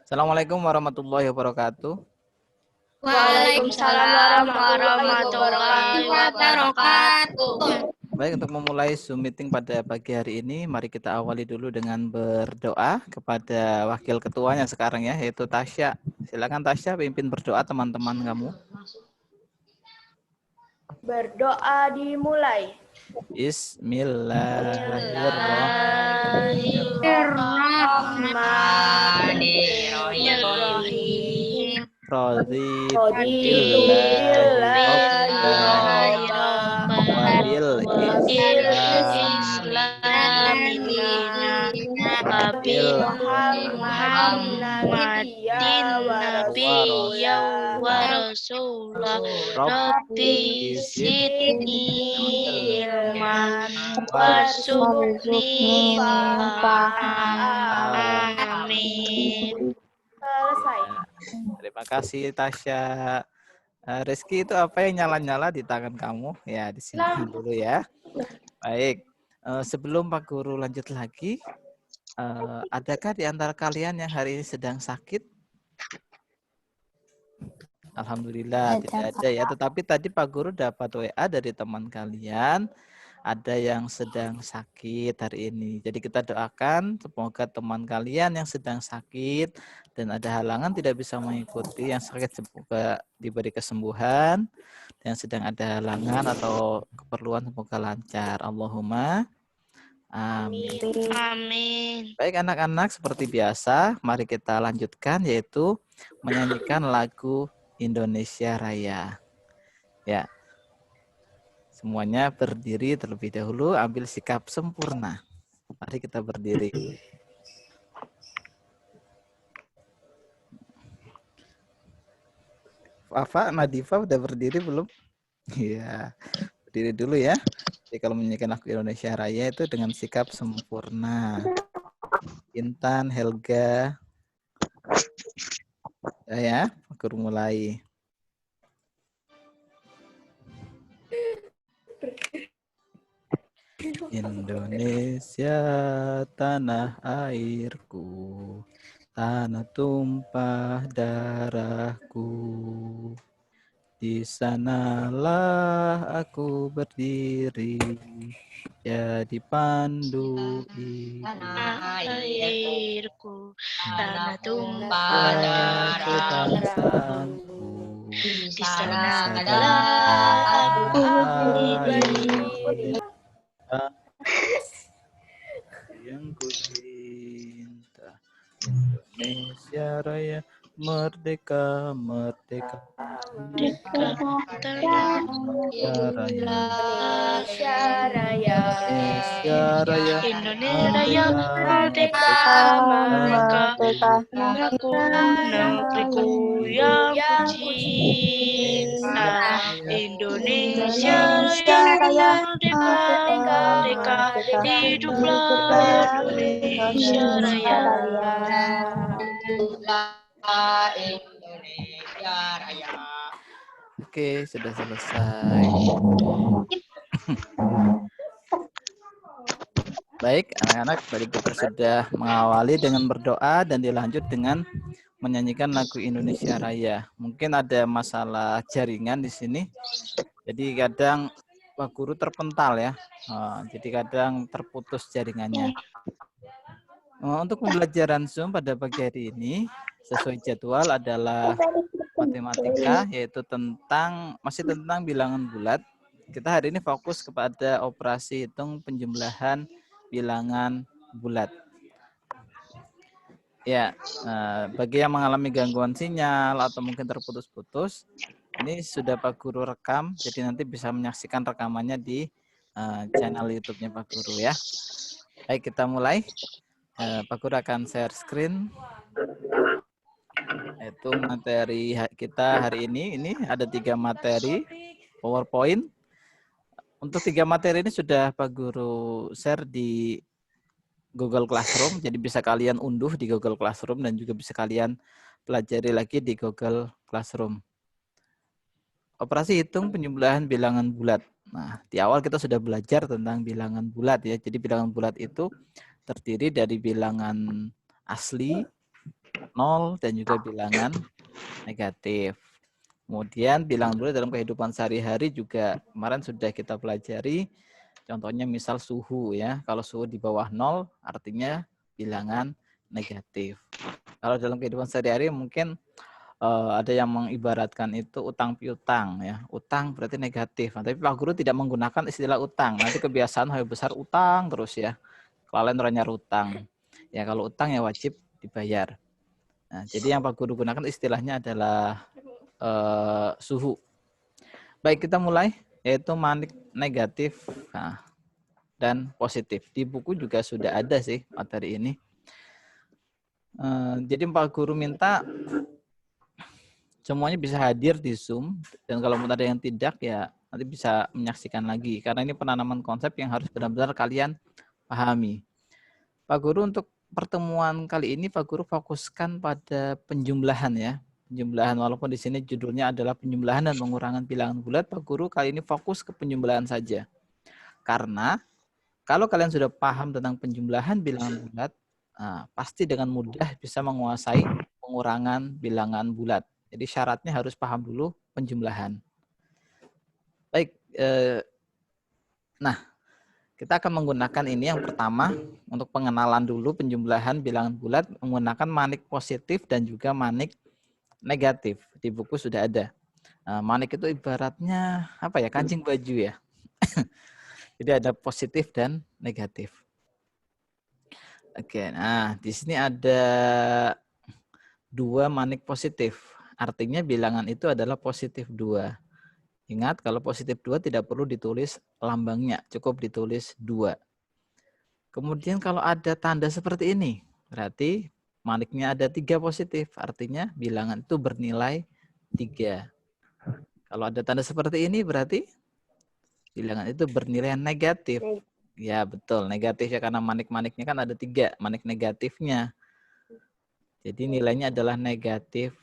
Assalamualaikum warahmatullahi wabarakatuh. Waalaikumsalam warahmatullahi wabarakatuh. Baik, untuk memulai Zoom meeting pada pagi hari ini, mari kita awali dulu dengan berdoa kepada wakil ketuanya sekarang ya, yaitu Tasya. Silakan Tasya pimpin berdoa teman-teman kamu. Berdoa dimulai. Bismillahirrahmanirrahim. Raditu billahi wabil Muhammadin nabiyya wa rasulah. Rabbi zidni ilman warzuqni fahman. Amin. Selesai. Terima kasih Tasya. Rizky, itu apa yang nyala-nyala di tangan kamu? Ya, di sini dulu ya. Baik, sebelum Pak Guru lanjut lagi, adakah di antara kalian yang hari ini sedang sakit? Alhamdulillah tidak ada ya. Tetapi tadi Pak Guru dapat WA dari teman kalian, ada yang sedang sakit hari ini. Jadi kita doakan semoga teman kalian yang sedang sakit dan ada halangan tidak bisa mengikuti, yang sakit semoga diberi kesembuhan, yang sedang ada halangan atau keperluan semoga lancar. Allahumma amin. Amin. Baik anak-anak, seperti biasa mari kita lanjutkan, yaitu menyanyikan lagu Indonesia Raya. Ya. Semuanya berdiri terlebih dahulu, ambil sikap sempurna. Mari kita berdiri. Wafa, Nadifa udah berdiri belum? Iya, berdiri dulu ya. Jadi kalau menyanyikan lagu Indonesia Raya itu dengan sikap sempurna. Intan, Helga. Ya, aku mulai. Indonesia tanah airku, tanah tumpah darahku. Di sanalah aku berdiri, jadi pandu tanah airku, tanah tumpah darahku. Di sanalah aku berdiri. Yang ku cinta, Indonesia Raya, merdeka, merdeka. Merdeka tanah Indonesia Raya. Indonesia Raya, Indonesia Raya, merdeka, merdeka. Aku negeriku yang ku cinta. Indonesia Raya, merdeka, merdeka. Hiduplah Indonesia Raya. Indonesia Raya. Oke, sudah selesai. Baik, anak-anak, tadi kita sudah mengawali dengan berdoa dan dilanjut dengan menyanyikan lagu Indonesia Raya. Mungkin ada masalah jaringan di sini. Jadi kadang Pak Guru terpental ya. Jadi kadang terputus jaringannya. Untuk pembelajaran Zoom pada pagi hari ini sesuai jadwal adalah matematika, yaitu masih tentang bilangan bulat. Kita hari ini fokus kepada operasi hitung penjumlahan bilangan bulat. Ya, bagi yang mengalami gangguan sinyal atau mungkin terputus-putus, ini sudah Pak Guru rekam, jadi nanti bisa menyaksikan rekamannya di channel YouTube-nya Pak Guru ya. Baik, kita mulai. Pak Guru akan share screen. Itu materi kita hari ini ada 3 materi PowerPoint. Untuk 3 materi ini sudah Pak Guru share di Google Classroom, jadi bisa kalian unduh di Google Classroom dan juga bisa kalian pelajari lagi di Google Classroom. Operasi hitung penjumlahan bilangan bulat. Nah, di awal kita sudah belajar tentang bilangan bulat ya. Jadi bilangan bulat itu terdiri dari bilangan asli, 0, dan juga bilangan negatif. Kemudian bilangan bulat dalam kehidupan sehari-hari juga kemarin sudah kita pelajari. Contohnya misal suhu ya. Kalau suhu di bawah 0 artinya bilangan negatif. Kalau dalam kehidupan sehari-hari mungkin ada yang mengibaratkan itu utang piutang ya. Utang berarti negatif. Nah, tapi Pak Guru tidak menggunakan istilah utang. Nanti kebiasaan hari besar utang terus ya. Kalian orangnya utang. Ya kalau utang ya wajib dibayar. Nah, jadi yang Pak Guru gunakan istilahnya adalah suhu. Baik, kita mulai, yaitu manik negatif dan positif. Di buku juga sudah ada sih materi ini. Jadi Pak Guru minta semuanya bisa hadir di Zoom, dan kalau ada yang tidak ya nanti bisa menyaksikan lagi. Karena ini penanaman konsep yang harus benar-benar kalian pahami. Pak Guru untuk pertemuan kali ini Pak Guru fokuskan pada penjumlahan ya. Penjumlahan, walaupun di sini judulnya adalah penjumlahan dan pengurangan bilangan bulat, Pak Guru kali ini fokus ke penjumlahan saja. Karena kalau kalian sudah paham tentang penjumlahan bilangan bulat, pasti dengan mudah bisa menguasai pengurangan bilangan bulat. Jadi syaratnya harus paham dulu penjumlahan. Baik, kita akan menggunakan ini yang pertama untuk pengenalan dulu penjumlahan bilangan bulat menggunakan manik positif dan juga manik negatif. Di buku sudah ada. Manik itu ibaratnya apa ya? Kancing baju ya. Jadi ada positif dan negatif. Oke, nah di sini ada 2 manik positif. Artinya bilangan itu adalah positif 2. Ingat kalau positif 2 tidak perlu ditulis lambangnya, cukup ditulis 2. Kemudian kalau ada tanda seperti ini, berarti maniknya ada 3 positif, artinya bilangan itu bernilai 3. Kalau ada tanda seperti ini berarti bilangan itu bernilai negatif. Ya betul, negatif ya karena manik-maniknya kan ada 3, manik negatifnya. Jadi nilainya adalah negatif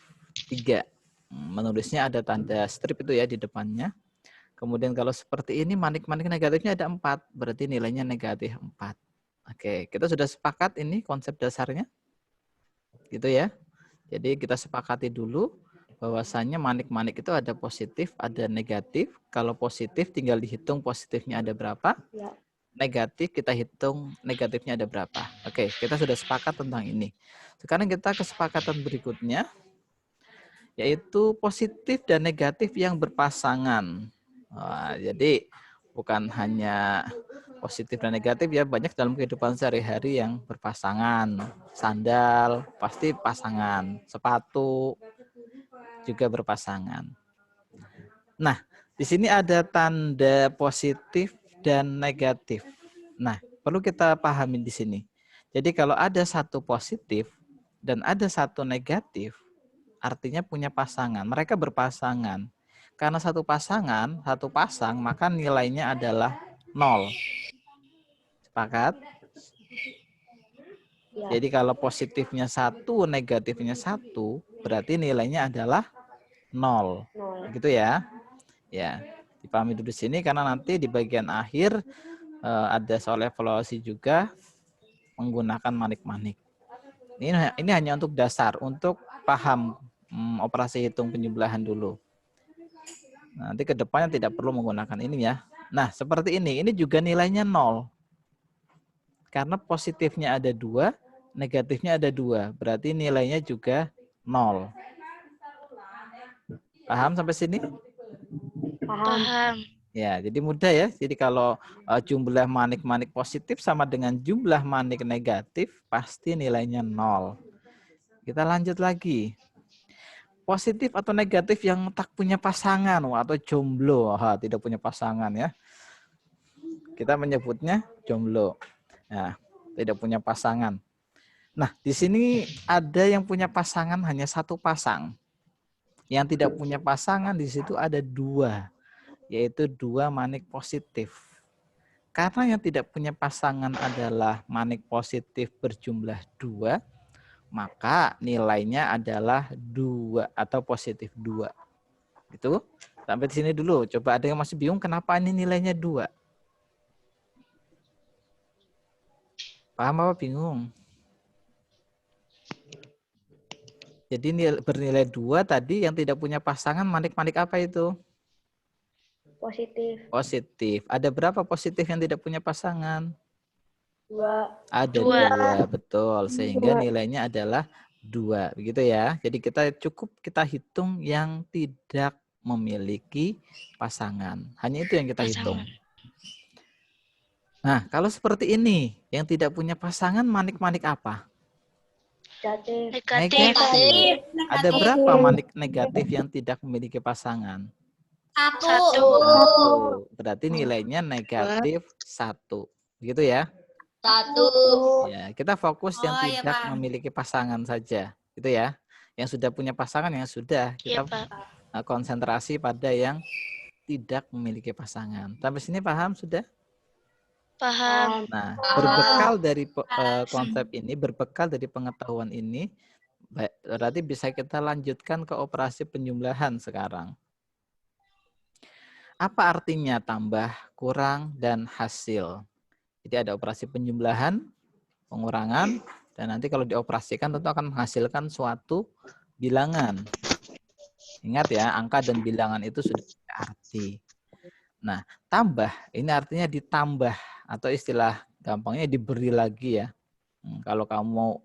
3. Menulisnya ada tanda strip itu ya di depannya. Kemudian kalau seperti ini manik-manik negatifnya ada 4, berarti nilainya negatif 4. Oke, kita sudah sepakat ini konsep dasarnya. Gitu ya. Jadi kita sepakati dulu bahwasannya manik-manik itu ada positif, ada negatif. Kalau positif tinggal dihitung positifnya ada berapa. Negatif kita hitung negatifnya ada berapa. Oke, kita sudah sepakat tentang ini. Sekarang kita kesepakatan berikutnya, yaitu positif dan negatif yang berpasangan. Jadi bukan hanya positif dan negatif ya, banyak dalam kehidupan sehari-hari yang berpasangan. Sandal pasti pasangan, sepatu juga berpasangan. Nah, di sini ada tanda positif dan negatif. Nah, perlu kita pahami di sini. Jadi kalau ada satu positif dan ada satu negatif, artinya punya pasangan. Mereka berpasangan. Karena satu pasangan, satu pasang, maka nilainya adalah 0. Sepakat? Ya. Jadi kalau positifnya 1, negatifnya 1, berarti nilainya adalah 0. Gitu ya. Ya, dipahami dulu di sini karena nanti di bagian akhir ada soal evaluasi juga menggunakan manik-manik. Ini hanya untuk dasar, untuk paham operasi hitung penjumlahan dulu. Nanti ke depannya tidak perlu menggunakan ini ya. Nah, seperti ini. Ini juga nilainya 0. Karena positifnya ada 2, negatifnya ada 2. Berarti nilainya juga 0. Paham sampai sini? Paham. Ya, jadi mudah ya. Jadi kalau jumlah manik-manik positif sama dengan jumlah manik negatif, pasti nilainya 0. Kita lanjut lagi. Positif atau negatif yang tak punya pasangan atau jomblo, tidak punya pasangan ya. Kita menyebutnya jomblo. Nah, tidak punya pasangan. Nah, di sini ada yang punya pasangan hanya 1 pasang. Yang tidak punya pasangan di situ ada 2, yaitu 2 manik positif. Karena yang tidak punya pasangan adalah manik positif berjumlah 2, maka nilainya adalah 2 atau positif 2. Itu sampai di sini dulu. Coba ada yang masih bingung kenapa ini nilainya 2? Paham apa bingung? Jadi bernilai 2 tadi yang tidak punya pasangan manik-manik apa itu? Positif. Positif. Ada berapa positif yang tidak punya pasangan? 2. Ada 2. 2, betul. Sehingga nilainya adalah 2, begitu ya. Jadi kita hitung yang tidak memiliki pasangan. Hanya itu yang kita hitung. Pasangan. Nah, kalau seperti ini, yang tidak punya pasangan manik-manik apa? Negatif. Negatif. Ada berapa manik negatif yang tidak memiliki pasangan? 1. Berarti nilainya negatif 1. Begitu ya? 1. Ya, kita fokus yang Oh, ya, tidak Pak. memiliki pasangan saja. Gitu ya. Yang sudah punya pasangan yang sudah. Iya, Kita Pak. konsentrasi pada yang tidak memiliki pasangan. Sampai sini paham sudah? Paham. Nah, berbekal dari konsep ini, berbekal dari pengetahuan ini, berarti bisa kita lanjutkan ke operasi penjumlahan sekarang. Apa artinya tambah, kurang, dan hasil? Jadi ada operasi penjumlahan, pengurangan, dan nanti kalau dioperasikan tentu akan menghasilkan suatu bilangan. Ingat ya, angka dan bilangan itu sudah punya arti. Nah, tambah, ini artinya ditambah, atau istilah gampangnya diberi lagi ya. Kalau kamu mau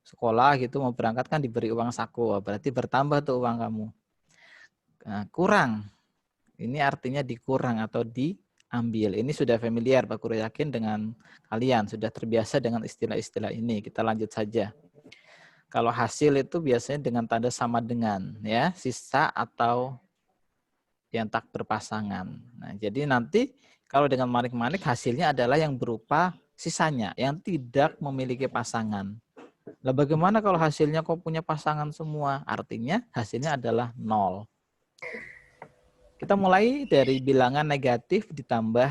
sekolah gitu, mau berangkat kan diberi uang saku, berarti bertambah tuh uang kamu. Nah, kurang, ini artinya dikurang atau diambil. Ini sudah familiar, Pak Guru yakin dengan kalian, sudah terbiasa dengan istilah-istilah ini. Kita lanjut saja. Kalau hasil itu biasanya dengan tanda sama dengan, ya, sisa atau yang tak berpasangan. Nah, jadi nanti kalau dengan manik-manik hasilnya adalah yang berupa sisanya, yang tidak memiliki pasangan. Nah, bagaimana kalau hasilnya kok punya pasangan semua? Artinya hasilnya adalah 0. Kita mulai dari bilangan negatif ditambah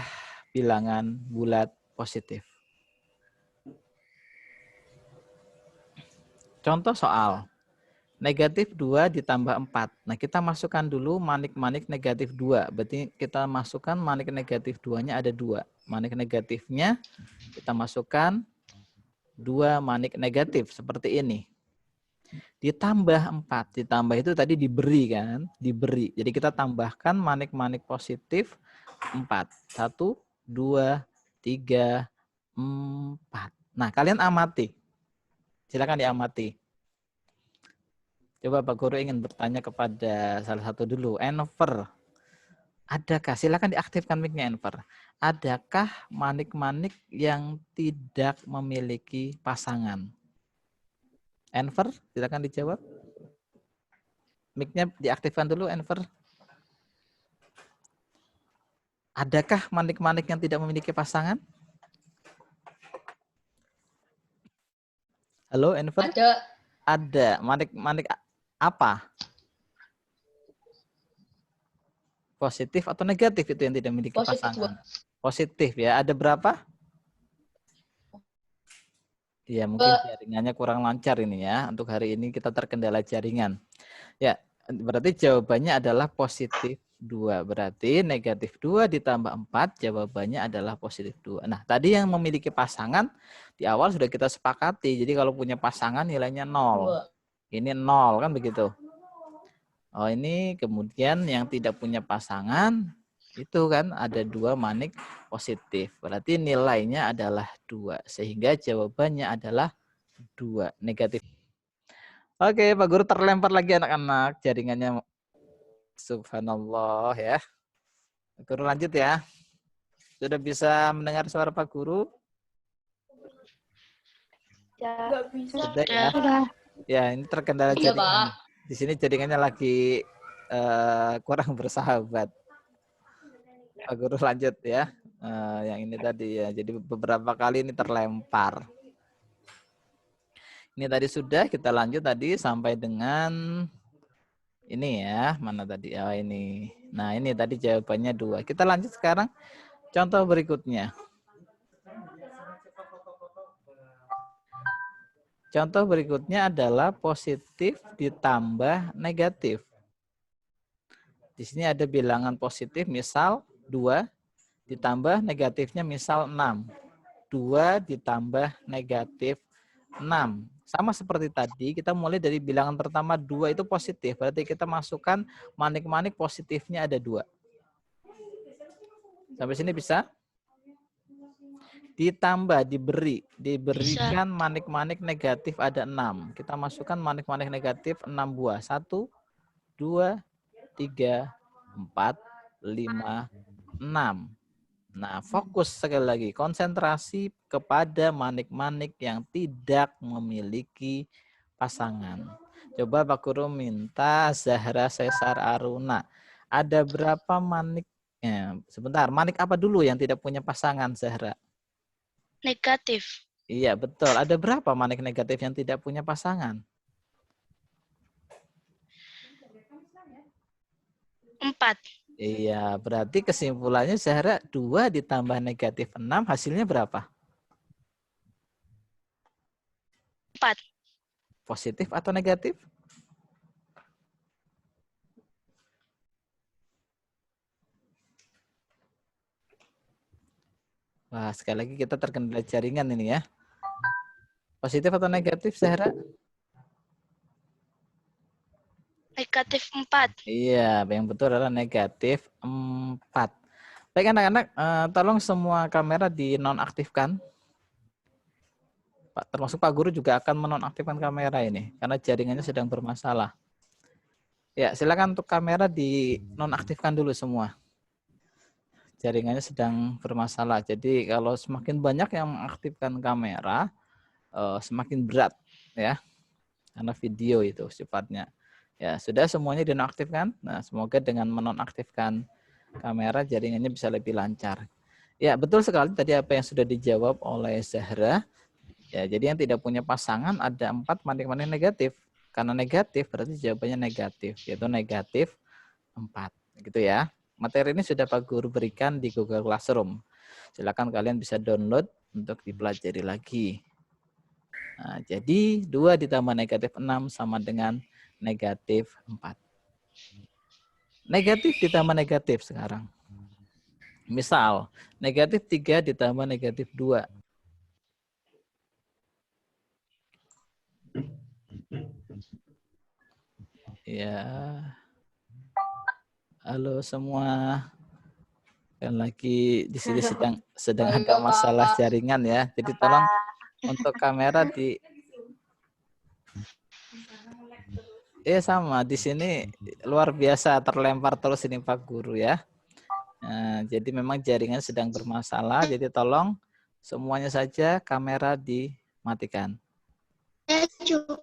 bilangan bulat positif. Contoh soal. Negatif 2 ditambah 4. Nah, kita masukkan dulu manik-manik negatif 2. Berarti kita masukkan manik negatif 2-nya ada 2. Manik negatifnya kita masukkan 2 manik negatif seperti ini. Ditambah 4. Ditambah itu tadi diberi kan? Diberi. Jadi kita tambahkan manik-manik positif 4. 1, 2, 3, 4. Nah, kalian amati. Silakan diamati. Coba Pak Guru ingin bertanya kepada salah satu dulu. Enver, adakah, silakan diaktifkan mic-nya Enver. Adakah manik-manik yang tidak memiliki pasangan? Enver, silakan dijawab. Mic-nya diaktifkan dulu Enver. Adakah manik-manik yang tidak memiliki pasangan? Halo Enver? Ada. Manik-manik apa? Positif atau negatif itu yang tidak memiliki pasangan? Positif ya. Ada berapa? Ya, mungkin jaringannya kurang lancar ini ya. Untuk hari ini kita terkendala jaringan. Ya, berarti jawabannya adalah positif 2. Berarti negatif 2 ditambah 4, jawabannya adalah positif 2. Nah, tadi yang memiliki pasangan di awal sudah kita sepakati. Jadi kalau punya pasangan nilainya 0. Ini 0 kan begitu. Oh, ini kemudian yang tidak punya pasangan itu kan ada 2 manik positif. Berarti nilainya adalah 2. Sehingga jawabannya adalah 2. Negatif. Oke, Pak Guru terlempar lagi anak-anak. Jaringannya subhanallah ya. Pak Guru lanjut ya. Sudah bisa mendengar suara Pak Guru? Sudah ya. Ya, ini terkendala jaringan. Di sini jaringannya lagi kurang bersahabat. Pak Guru lanjut ya. Yang ini tadi ya. Jadi beberapa kali ini terlempar. Ini tadi sudah, kita lanjut tadi sampai dengan ini ya. Mana tadi? Oh ini. Nah ini tadi jawabannya 2. Kita lanjut sekarang contoh berikutnya. Contoh berikutnya adalah positif ditambah negatif. Di sini ada bilangan positif misal 2 ditambah negatifnya misal 6. 2 ditambah negatif 6. Sama seperti tadi, kita mulai dari bilangan pertama 2 itu positif. Berarti kita masukkan manik-manik positifnya ada 2. Sampai sini bisa? Ditambah, diberikan manik-manik negatif ada 6. Kita masukkan manik-manik negatif 6 buah. 1, 2, 3, 4, 5, 6. Nah, fokus sekali lagi, konsentrasi kepada manik-manik yang tidak memiliki pasangan. Coba Pak Guru minta Zahra Sesar Aruna. Ada berapa maniknya? Sebentar, manik apa dulu yang tidak punya pasangan, Zahra? Negatif. Iya, betul. Ada berapa manik negatif yang tidak punya pasangan? 4. Iya, berarti kesimpulannya Zahra 2 ditambah negatif 6 hasilnya berapa? 4. Positif atau negatif? Wah, sekali lagi kita terkendala jaringan ini ya. Positif atau negatif, Zahra? Negatif 4. Iya, yang betul adalah negatif 4. Baik anak-anak, tolong semua kamera dinonaktifkan. Pak, termasuk Pak Guru juga akan menonaktifkan kamera ini, karena jaringannya sedang bermasalah. Ya, silakan untuk kamera dinonaktifkan dulu semua. Jaringannya sedang bermasalah. Jadi kalau semakin banyak yang mengaktifkan kamera, semakin berat ya, karena video itu sifatnya. Ya, sudah semuanya dinonaktifkan. Nah, semoga dengan menonaktifkan kamera jaringannya bisa lebih lancar. Ya, betul sekali tadi apa yang sudah dijawab oleh Zahra. Ya, jadi yang tidak punya pasangan ada 4 manik-manik negatif. Karena negatif berarti jawabannya negatif, yaitu negatif 4. Gitu ya. Materi ini sudah Pak Guru berikan di Google Classroom. Silakan kalian bisa download untuk dipelajari lagi. Nah, jadi 2 ditambah negatif 6 sama dengan negatif 4. Negatif ditambah negatif sekarang. Misal, negatif 3 ditambah negatif 2. Ya. Halo semua. Dan lagi di sini sedang ada masalah jaringan ya. Jadi tolong untuk kamera di sama di sini luar biasa terlempar terus ini Pak Guru ya. Nah, jadi memang jaringan sedang bermasalah. Jadi tolong semuanya saja kamera dimatikan. Saya juga,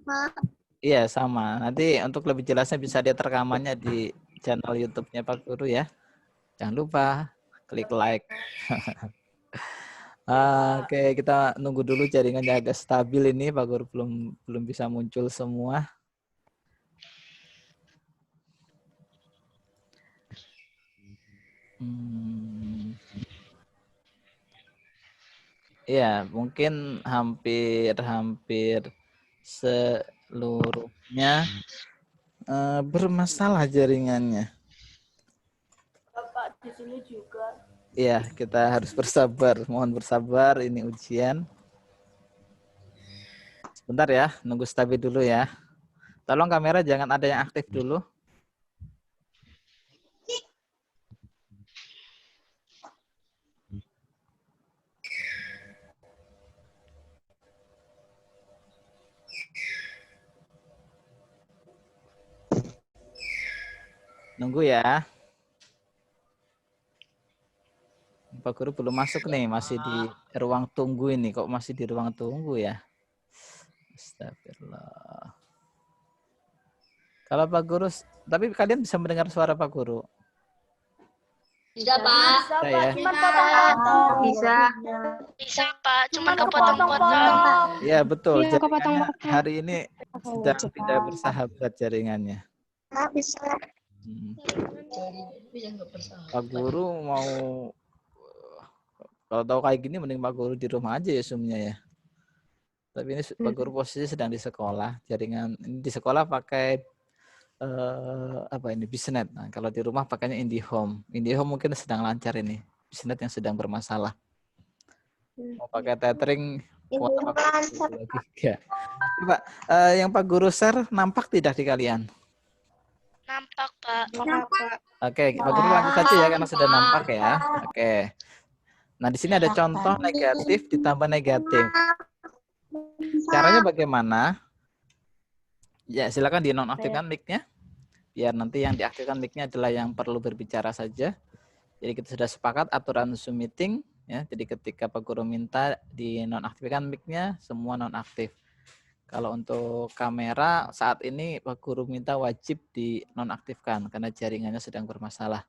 Pak. Iya sama. Nanti untuk lebih jelasnya bisa lihat rekamannya di channel YouTube-nya Pak Guru ya. Jangan lupa klik like. Oke, kita nunggu dulu jaringannya agak stabil ini. Pak Guru belum bisa muncul semua. Ya, mungkin hampir seluruhnya bermasalah jaringannya. Bapak di sini juga. Iya, kita harus bersabar. Mohon bersabar, ini ujian. Sebentar ya, nunggu stabil dulu ya. Tolong kamera jangan ada yang aktif dulu. Nunggu ya. Pak Guru belum masuk nih, masih di ruang tunggu ini. Kok masih di ruang tunggu ya? Astagfirullah. Kalau Pak Guru, tapi kalian bisa mendengar suara Pak Guru? Bisa, Pak. Bisa ya? Bisa. Bisa, Pak. Cuman kepotong-potong. Ya betul. Iya, Jaringannya kepotong-potong. hari ini sedang tidak bersahabat jaringannya. Bisa. Pak Guru mau, kalau tahu kayak gini mending Pak Guru di rumah aja ya Zoom-nya ya. Tapi ini Pak Guru posisi sedang di sekolah. Jaringan ini di sekolah pakai Bisnet. Nah, kalau di rumah pakainya IndiHome. IndiHome mungkin sedang lancar ini. Bisnet yang sedang bermasalah. Mau pakai tethering kuota Ibu pakai 2 giga. Coba yang Pak Guru share nampak tidak di kalian? Nampak, Pak. Oke, Pak Guru lanjut saja ya karena sudah nampak ya. Oke. Nah, di sini ada contoh negatif ditambah negatif. Caranya bagaimana? Ya, silakan dinonaktifkan mic-nya. Biar nanti yang diaktifkan mic-nya adalah yang perlu berbicara saja. Jadi kita sudah sepakat aturan Zoom meeting ya. Jadi ketika Pak Guru minta dinonaktifkan mic-nya, semua nonaktif. Kalau untuk kamera saat ini Pak Guru minta wajib dinonaktifkan karena jaringannya sedang bermasalah.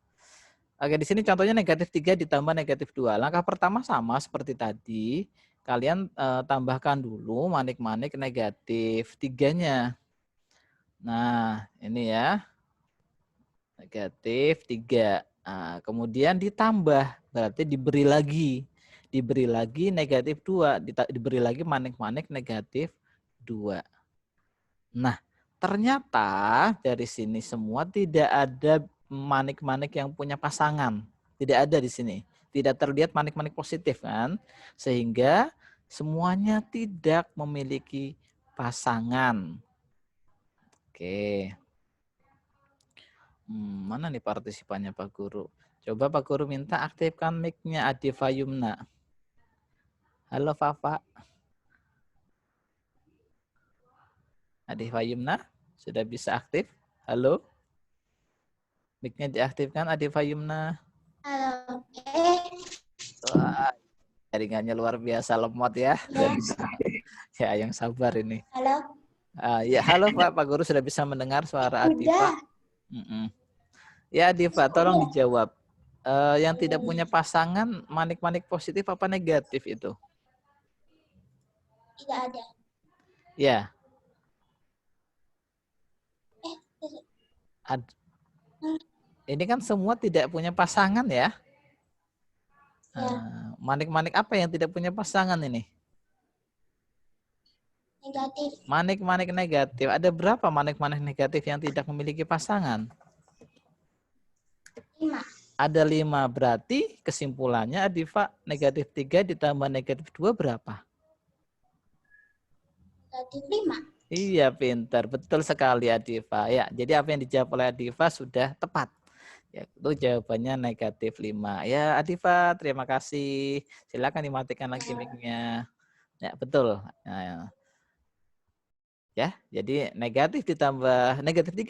Oke, di sini contohnya negatif 3 ditambah negatif 2. Langkah pertama sama seperti tadi. Kalian tambahkan dulu manik-manik negatif 3-nya. Nah, ini ya. Negatif 3. Nah, kemudian ditambah, berarti diberi lagi. Diberi lagi negatif 2. Diberi lagi manik-manik negatif 2. Nah, ternyata dari sini semua tidak ada manik-manik yang punya pasangan. Tidak ada di sini. Tidak terlihat manik-manik positif kan. Sehingga semuanya tidak memiliki pasangan. Oke. Mana nih partisipannya Pak Guru? Coba Pak Guru minta aktifkan mic-nya Adifa Yumna. Halo Fafa. Adifa Yumna sudah bisa aktif? Halo? Mic-nya diaktifkan Adifa Yumna. Halo. Wah, jaringannya luar biasa lemot ya. Ya, yang sabar ini. Halo. Ya, halo Pak Guru sudah bisa mendengar suara Adifa. Ya Adifa, tolong dijawab. Yang tidak punya pasangan manik-manik positif apa negatif itu? Tidak ada. Ya. Ini kan semua tidak punya pasangan ya. Manik-manik apa yang tidak punya pasangan ini? Negatif. Manik-manik negatif. Ada berapa manik-manik negatif yang tidak memiliki pasangan? 5. Ada 5. Berarti kesimpulannya Adifa negatif 3 ditambah negatif 2 berapa? Negatif 5. Iya, pintar. Betul sekali Adifa. Ya, jadi apa yang dijawab oleh Adifa sudah tepat. Ya, itu jawabannya negatif 5. Ya, Adifa, terima kasih. Silakan dimatikan lagi mic-nya. Ya, betul. Nah, ya, jadi negatif 3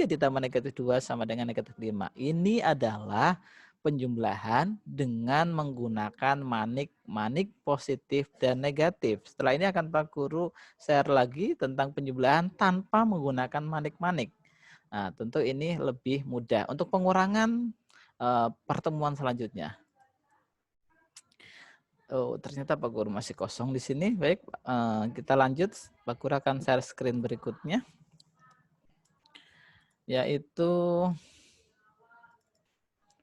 ditambah negatif 2 sama dengan negatif 5. Ini adalah penjumlahan dengan menggunakan manik positif dan negatif. Setelah ini akan Pak Guru share lagi tentang penjumlahan tanpa menggunakan manik-manik. Nah, tentu ini lebih mudah. Untuk pengurangan pertemuan selanjutnya. Oh, ternyata Pak Guru masih kosong di sini. Baik, kita lanjut. Pak Guru akan share screen berikutnya. Yaitu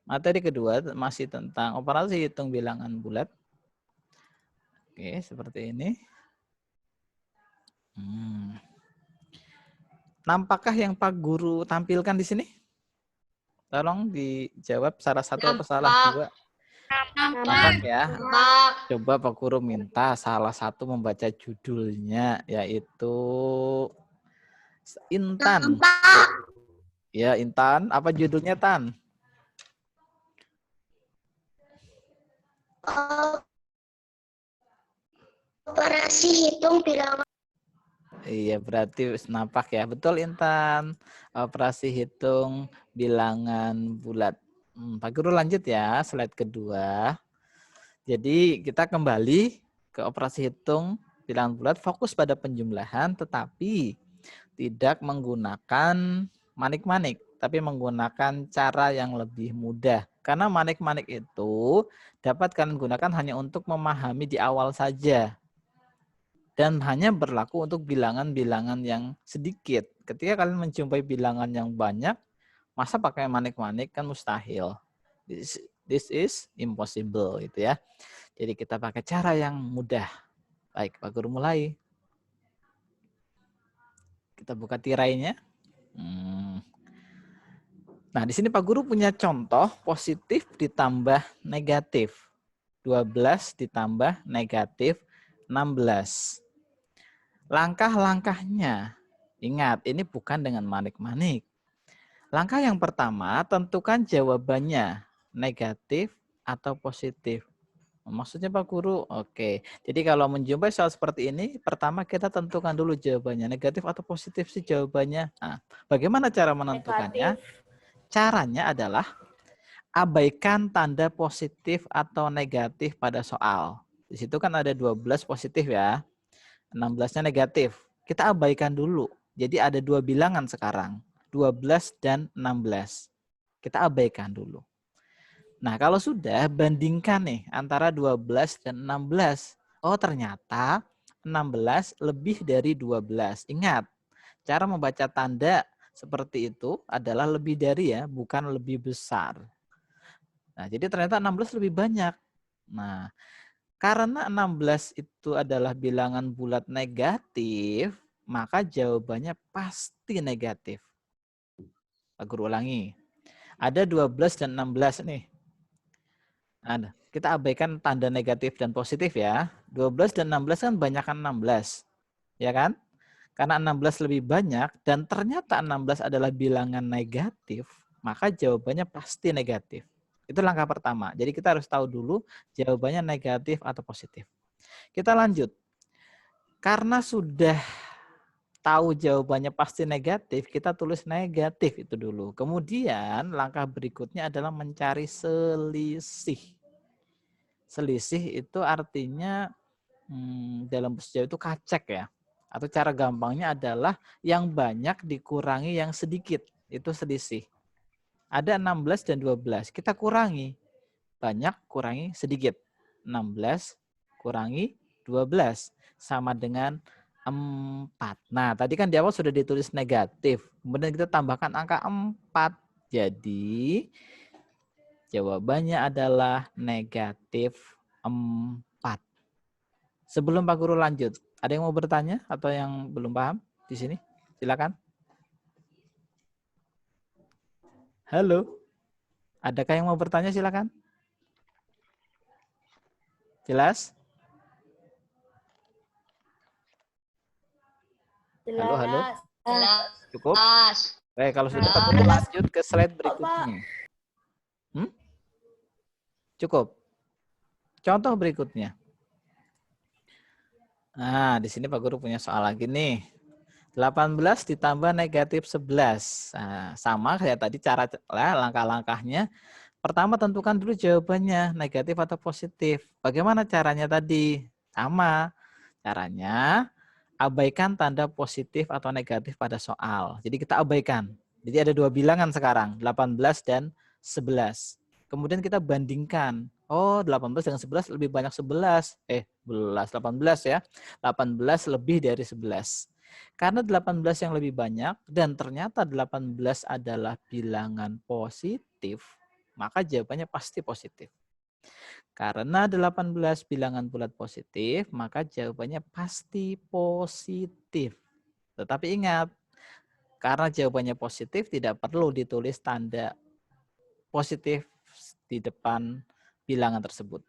materi kedua masih tentang operasi hitung bilangan bulat. Oke, seperti ini. Nampakkah yang Pak Guru tampilkan di sini? Tolong dijawab salah satu atau salah dua. Nampak ya. Coba Pak Guru minta salah satu membaca judulnya, yaitu Intan. Ya, Intan. Apa judulnya, Tan? Operasi hitung bilangan. Iya, berarti nampak ya. Betul, Intan. Operasi hitung bilangan bulat. Pak Guru lanjut ya, slide kedua. Jadi kita kembali ke operasi hitung bilangan bulat, fokus pada penjumlahan, tetapi tidak menggunakan manik-manik, tapi menggunakan cara yang lebih mudah. Karena manik-manik itu dapat kalian gunakan hanya untuk memahami di awal saja. Dan hanya berlaku untuk bilangan-bilangan yang sedikit. Ketika kalian menjumpai bilangan yang banyak, masa pakai manik-manik kan mustahil. This is impossible gitu ya. Jadi kita pakai cara yang mudah. Baik, Pak Guru mulai. Kita buka tirainya. Nah, di sini Pak Guru punya contoh positif ditambah negatif. 12 ditambah negatif 16. Langkah-langkahnya, ingat ini bukan dengan manik-manik. Langkah yang pertama, tentukan jawabannya, negatif atau positif. Maksudnya Pak Guru? Oke. Jadi kalau menjumpai soal seperti ini, pertama kita tentukan dulu jawabannya, negatif atau positif sih jawabannya. Nah, bagaimana cara menentukannya? Caranya adalah abaikan tanda positif atau negatif pada soal. Di situ kan ada 12 positif ya, 16-nya negatif. Kita abaikan dulu. Jadi ada dua bilangan sekarang, 12 dan 16. Kita abaikan dulu. Nah, kalau sudah bandingkan nih antara 12 dan 16. Oh, ternyata 16 lebih dari 12. Ingat, cara membaca tanda seperti itu adalah lebih dari ya, bukan lebih besar. Nah, jadi ternyata 16 lebih banyak. Nah, karena 16 itu adalah bilangan bulat negatif, maka jawabannya pasti negatif. Pak Guru ulangi. Ada 12 dan 16 nih. Nah, kita abaikan tanda negatif dan positif ya. 12 dan 16 kan banyakkan 16. Ya kan? Karena 16 lebih banyak dan ternyata 16 adalah bilangan negatif, maka jawabannya pasti negatif. Itu langkah pertama. Jadi kita harus tahu dulu jawabannya negatif atau positif. Kita lanjut. Karena sudah tahu jawabannya pasti negatif, kita tulis negatif itu dulu. Kemudian langkah berikutnya adalah mencari selisih. Selisih itu artinya dalam bahasa Jawa itu kacek ya. Atau cara gampangnya adalah yang banyak dikurangi yang sedikit. Itu selisih. Ada 16 dan 12. Kita kurangi. Banyak kurangi sedikit. 16 kurangi 12. Sama dengan 4. Nah, tadi kan di awal sudah ditulis negatif. Kemudian kita tambahkan angka 4. Jadi, jawabannya adalah negatif 4. Sebelum Pak Guru lanjut, ada yang mau bertanya atau yang belum paham di sini? Silakan. Halo. Adakah yang mau bertanya? Silakan. Jelas? Halo, halo. Cukup? Baik, kalau sudah Pak Guru lanjut ke slide berikutnya. Cukup. Contoh berikutnya. Nah, di sini Pak Guru punya soal lagi nih. 18 ditambah negatif 11. Nah, sama kayak tadi cara langkah-langkahnya. Pertama tentukan dulu jawabannya, negatif atau positif. Bagaimana caranya tadi? Sama. Caranya abaikan tanda positif atau negatif pada soal. Jadi kita abaikan. Jadi ada dua bilangan sekarang, 18 dan 11. Kemudian kita bandingkan. Oh, 18 dengan 11 lebih banyak 11. 18 ya. 18 lebih dari 11. Karena 18 yang lebih banyak dan ternyata 18 adalah bilangan positif, maka jawabannya pasti positif. Karena 18 bilangan bulat positif, maka jawabannya pasti positif. Tetapi ingat, karena jawabannya positif tidak perlu ditulis tanda positif di depan bilangan tersebut.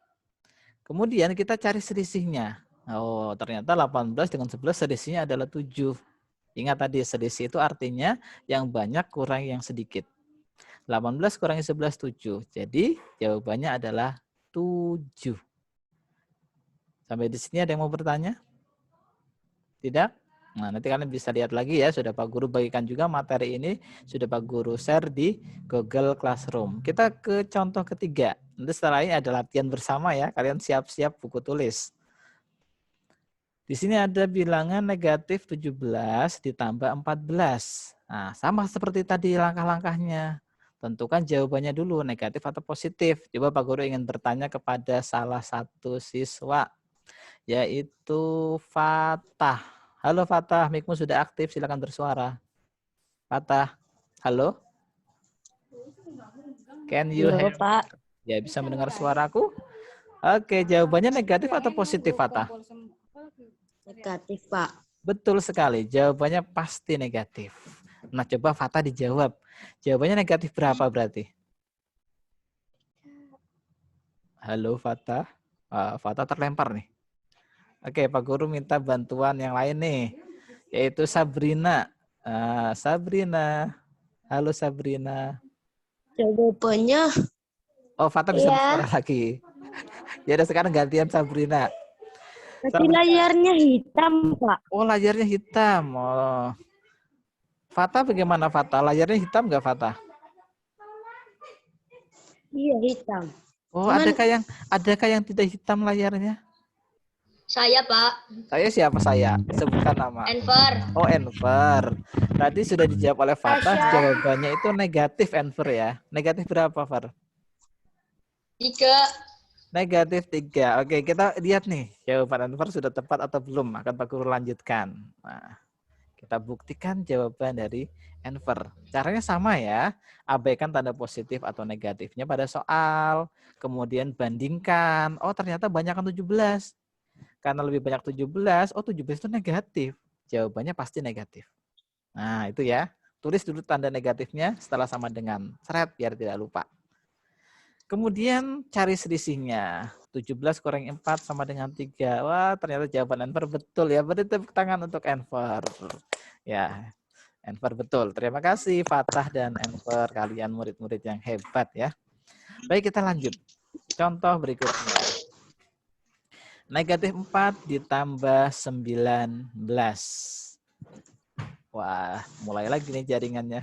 Kemudian kita cari selisihnya. Oh, ternyata 18 dengan 11 selisihnya adalah 7. Ingat tadi selisih itu artinya yang banyak kurangi yang sedikit. 18 kurangi 11, 7. Jadi jawabannya adalah 7. Sampai di sini ada yang mau bertanya? Tidak? Nah, nanti kalian bisa lihat lagi ya, sudah Pak Guru bagikan juga materi ini, sudah Pak Guru share di Google Classroom. Kita ke contoh ketiga. Nanti setelah ini ada latihan bersama ya, kalian siap-siap buku tulis. Di sini ada bilangan negatif 17 ditambah 14. Nah, sama seperti tadi langkah-langkahnya. Tentukan jawabannya dulu, negatif atau positif. Coba Pak Guru ingin bertanya kepada salah satu siswa, yaitu Fatah. Halo Fatah, mic-mu sudah aktif, silakan bersuara. Fatah, halo? Can you hear? Pak. Ya, bisa mendengar suaraku? Oke, jawabannya negatif atau positif, Fatah? Negatif, Pak. Betul sekali, jawabannya pasti negatif. Nah, coba Fatah dijawab. Jawabannya negatif berapa berarti? Halo Fatah. Fata terlempar nih. Oke, Pak Guru minta bantuan yang lain nih, yaitu Sabrina. Sabrina, halo Sabrina. Jawabannya Oh, Fata bisa Ya. bersuara lagi. Ya udah sekarang gantian Sabrina. tadi layarnya hitam, Pak. Oh, layarnya hitam. Oh. Fata bagaimana Fata? Layarnya hitam nggak Fata? Iya, hitam. Oh, adakah yang tidak hitam layarnya? Saya, Pak. Saya siapa saya? Sebutkan nama. Enver. Oh, Enver. Tadi sudah dijawab oleh Fatah, Tasya. jawabannya itu negatif Enver ya. Negatif berapa, Far? 3. Negatif 3. Oke, kita lihat nih. Jawaban Enver sudah tepat atau belum? Akan Pak Guru lanjutkan. Nah, kita buktikan jawaban dari Enver. Caranya sama ya. Abaikan tanda positif atau negatifnya pada soal. Kemudian bandingkan. Oh, ternyata banyakkan 17. Karena lebih banyak 17, oh 17 itu negatif. Jawabannya pasti negatif. Nah, itu ya. Tulis dulu tanda negatifnya setelah sama dengan seret biar tidak lupa. Kemudian cari selisihnya. 17 kurang 4 sama dengan 3. Wah, ternyata jawaban Enver betul ya. Beri tepuk tangan untuk Enver. Ya, Enver betul. Terima kasih Fatah dan Enver. Kalian murid-murid yang hebat ya. Baik, kita lanjut. Contoh berikutnya. Negatif 4 ditambah 19. Wah, mulai lagi nih jaringannya.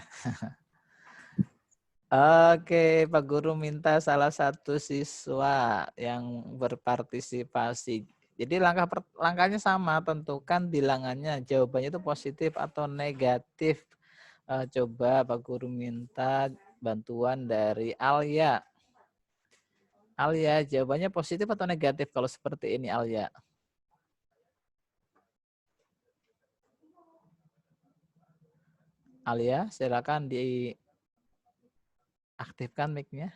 Oke, Pak Guru minta salah satu siswa yang berpartisipasi. Jadi langkahnya sama, tentukan bilangannya. Jawabannya itu positif atau negatif. Coba Pak Guru minta bantuan dari Alia. Alia, jawabannya positif atau negatif kalau seperti ini, Alia? Alia, silakan diaktifkan mic-nya.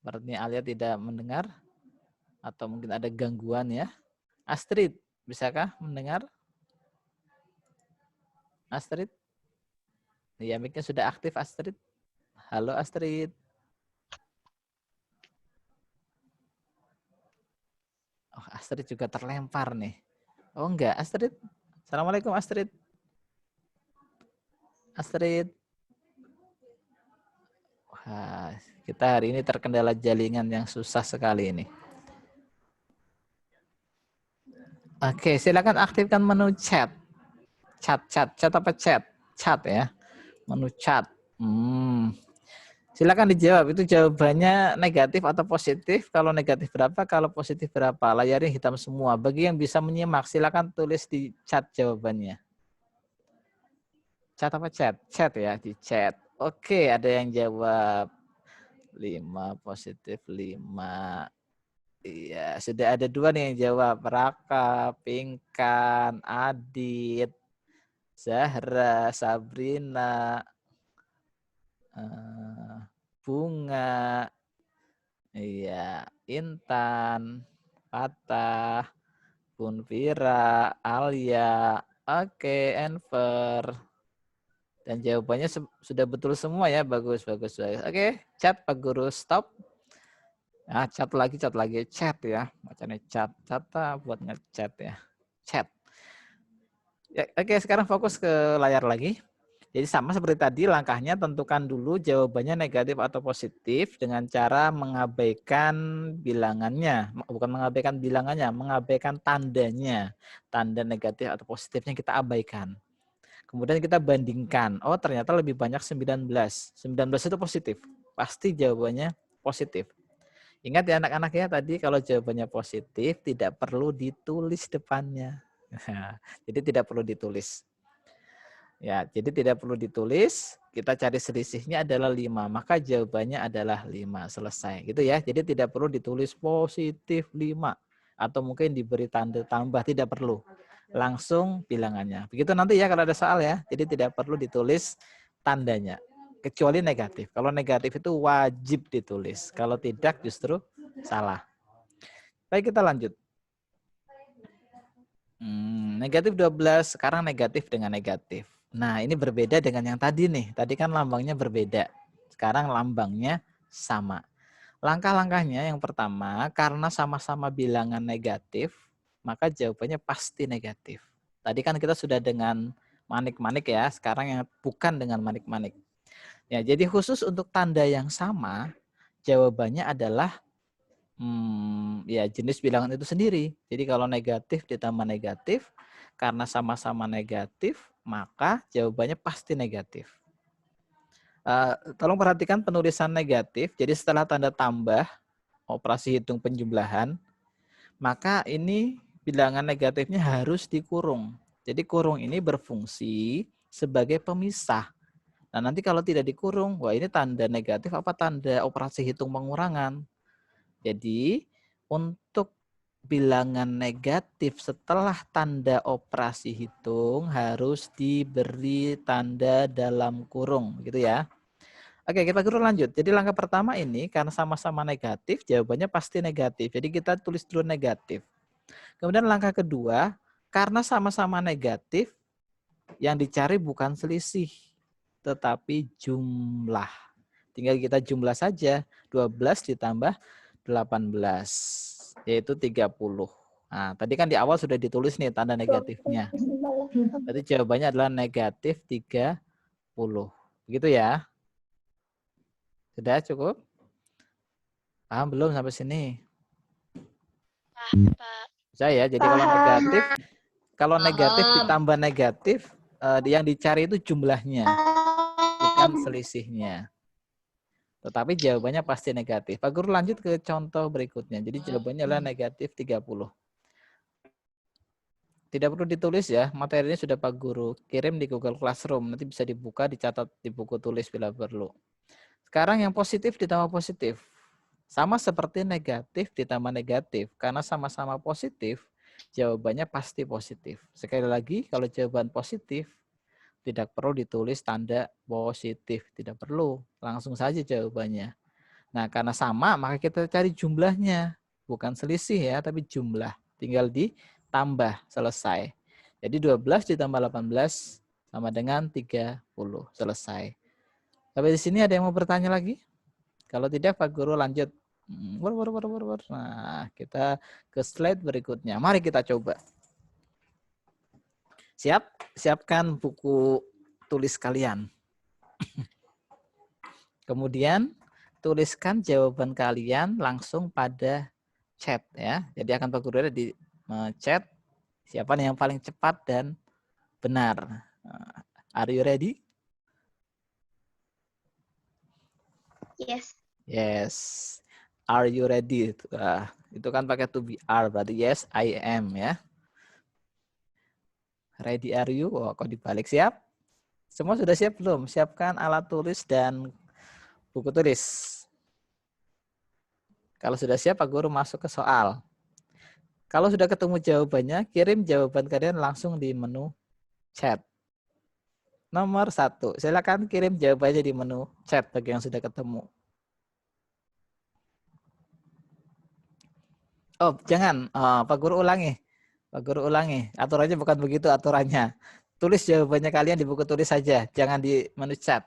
Berarti Alia tidak mendengar atau mungkin ada gangguan ya. Astrid, bisakah mendengar? Astrid? Iya, mic-nya sudah aktif Astrid. Halo Astrid. Oh, Astrid juga terlempar nih. Oh enggak, Astrid. Assalamualaikum Astrid. Astrid. Wah, kita hari ini terkendala jaringan yang susah sekali ini. Oke, silakan aktifkan menu chat. Chat apa chat? Chat ya. Menu chat. Silakan dijawab, itu jawabannya negatif atau positif. Kalau negatif berapa, kalau positif berapa. Layarnya hitam semua. Bagi yang bisa menyimak, silakan tulis di chat jawabannya. Chat apa chat? Chat ya, di chat. Oke, ada yang jawab 5 positif 5. Iya, sudah ada 2 nih yang jawab. Raka, Pinkan, Adit, Zahra, Sabrina, Bunga, iya, Intan, Fatah, Punvira, Alia, oke, Enver. Dan jawabannya sudah betul semua ya, bagus. Oke, chat Pak Guru stop. Nah, chat lagi, chat ya, macamnya chat buat ngechat ya, chat. Ya, oke, sekarang fokus ke layar lagi. Jadi sama seperti tadi, langkahnya tentukan dulu jawabannya negatif atau positif dengan cara mengabaikan bilangannya. Bukan mengabaikan bilangannya, mengabaikan tandanya. Tanda negatif atau positifnya kita abaikan. Kemudian kita bandingkan. Oh, ternyata lebih banyak 19. 19 itu positif. Pasti jawabannya positif. Ingat ya anak-anak ya, tadi kalau jawabannya positif tidak perlu ditulis depannya. Jadi tidak perlu ditulis. Ya, jadi tidak perlu ditulis, kita cari selisihnya adalah 5, maka jawabannya adalah 5, selesai. Gitu ya. Jadi tidak perlu ditulis positif 5 atau mungkin diberi tanda tambah, tidak perlu. Langsung bilangannya. Begitu nanti ya kalau ada soal ya. Jadi tidak perlu ditulis tandanya. Kecuali negatif. Kalau negatif itu wajib ditulis. Kalau tidak justru salah. Baik, kita lanjut. Negatif 12, sekarang negatif dengan negatif. Nah, ini berbeda dengan yang tadi nih. Tadi kan lambangnya berbeda. Sekarang lambangnya sama. Langkah-langkahnya yang pertama, karena sama-sama bilangan negatif, maka jawabannya pasti negatif. Tadi kan kita sudah dengan manik-manik ya, sekarang yang bukan dengan manik-manik. Ya, jadi khusus untuk tanda yang sama, jawabannya adalah ya jenis bilangan itu sendiri. Jadi kalau negatif ditambah negatif, karena sama-sama negatif, maka jawabannya pasti negatif. Tolong perhatikan penulisan negatif. Jadi setelah tanda tambah, operasi hitung penjumlahan, maka ini bilangan negatifnya harus dikurung. Jadi kurung ini berfungsi sebagai pemisah. Nah, nanti kalau tidak dikurung, wah ini tanda negatif apa tanda operasi hitung pengurangan. Jadi untuk bilangan negatif setelah tanda operasi hitung harus diberi tanda dalam kurung, gitu ya. Oke, kita guru lanjut. Jadi langkah pertama ini karena sama-sama negatif, jawabannya pasti negatif. Jadi kita tulis dulu negatif. Kemudian langkah kedua, karena sama-sama negatif, yang dicari bukan selisih, tetapi jumlah. Tinggal kita jumlah saja, 12 ditambah 18, yaitu 30. Nah, tadi kan di awal sudah ditulis nih tanda negatifnya. Berarti jawabannya adalah negatif 30. Begitu ya? Sudah cukup? Paham belum sampai sini? Pak. Bisa ya. Jadi kalau negatif ditambah negatif, yang dicari itu jumlahnya, bukan selisihnya. Tetapi jawabannya pasti negatif. Pak Guru lanjut ke contoh berikutnya. Jadi jawabannya adalah negatif 30. Tidak perlu ditulis ya, materinya sudah Pak Guru kirim di Google Classroom. Nanti bisa dibuka, dicatat di buku tulis bila perlu. Sekarang yang positif ditambah positif. Sama seperti negatif ditambah negatif. Karena sama-sama positif, jawabannya pasti positif. Sekali lagi, kalau jawaban positif, tidak perlu ditulis tanda positif. Tidak perlu, langsung saja jawabannya. Nah, karena sama, maka kita cari jumlahnya. Bukan selisih ya, tapi jumlah. Tinggal ditambah, selesai. Jadi 12 ditambah 18 sama dengan 30. Selesai. Sampai di sini ada yang mau bertanya lagi? Kalau tidak, Pak Guru lanjut. Nah, kita ke slide berikutnya. Mari kita coba. Siap? Siapkan buku tulis kalian. Kemudian, tuliskan jawaban kalian langsung pada chat ya. Jadi akan Pak Guru ada di chat siapa yang paling cepat dan benar. Are you ready? Yes. Yes. Are you ready? Itu kan pakai to be are, berarti yes, I am ya. Ready are you? Oh, kok dibalik, siap? Semua sudah siap belum? Siapkan alat tulis dan buku tulis. Kalau sudah siap, Pak Guru masuk ke soal. Kalau sudah ketemu jawabannya, kirim jawaban kalian langsung di menu chat. Nomor 1, silakan kirim jawabannya di menu chat bagi yang sudah ketemu. Oh, jangan. Pak Guru ulangi. Pak Guru ulangi. Aturannya bukan begitu aturannya. Tulis jawabannya kalian di buku tulis saja. Jangan di menu chat.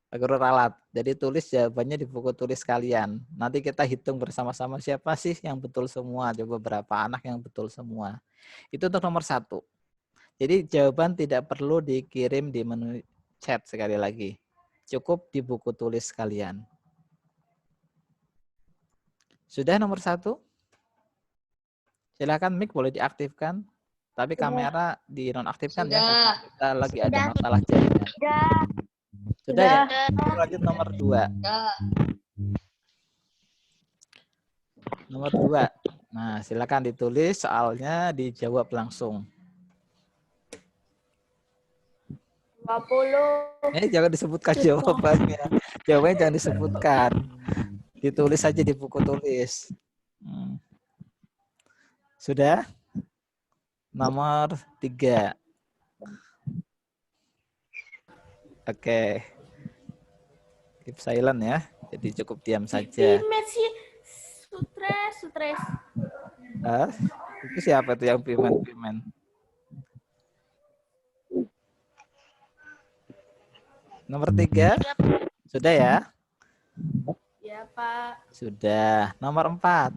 Pak Guru ralat. Jadi tulis jawabannya di buku tulis kalian. Nanti kita hitung bersama-sama siapa sih yang betul semua. Coba berapa anak yang betul semua. Itu untuk nomor 1. Jadi jawaban tidak perlu dikirim di menu chat sekali lagi. Cukup di buku tulis kalian. Sudah nomor 1? Silakan mic boleh diaktifkan. Tapi kamera dinonaktifkan ya. Karena kita lagi ada masalah jaringan. Sudah ya? Lanjut nomor 2. Nomor 2. Nah, silakan ditulis soalnya dijawab langsung. 20. Jangan disebutkan jawabannya. Jawabannya jangan disebutkan. Ditulis saja di buku tulis. Sudah? Nomor 3. Oke. Keep silent ya. Jadi cukup diam saja. Stres. Itu siapa tuh yang pimen? Nomor 3. Sudah ya? Ya. Sudah, Pak. Sudah. Nomor 4.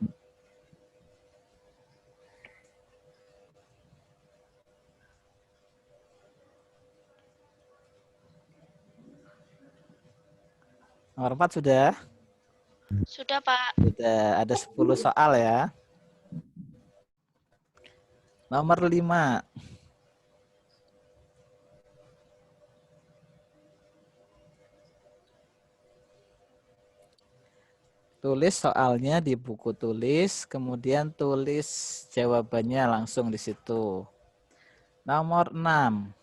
Nomor 4 sudah? Sudah, Pak. Sudah. Ada 10 soal ya. Nomor 5. Tulis soalnya di buku tulis, kemudian tulis jawabannya langsung di situ. Nomor 6.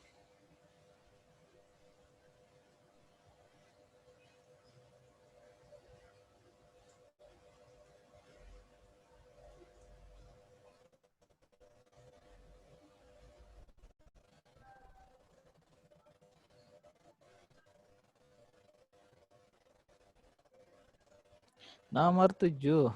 Nomor 7.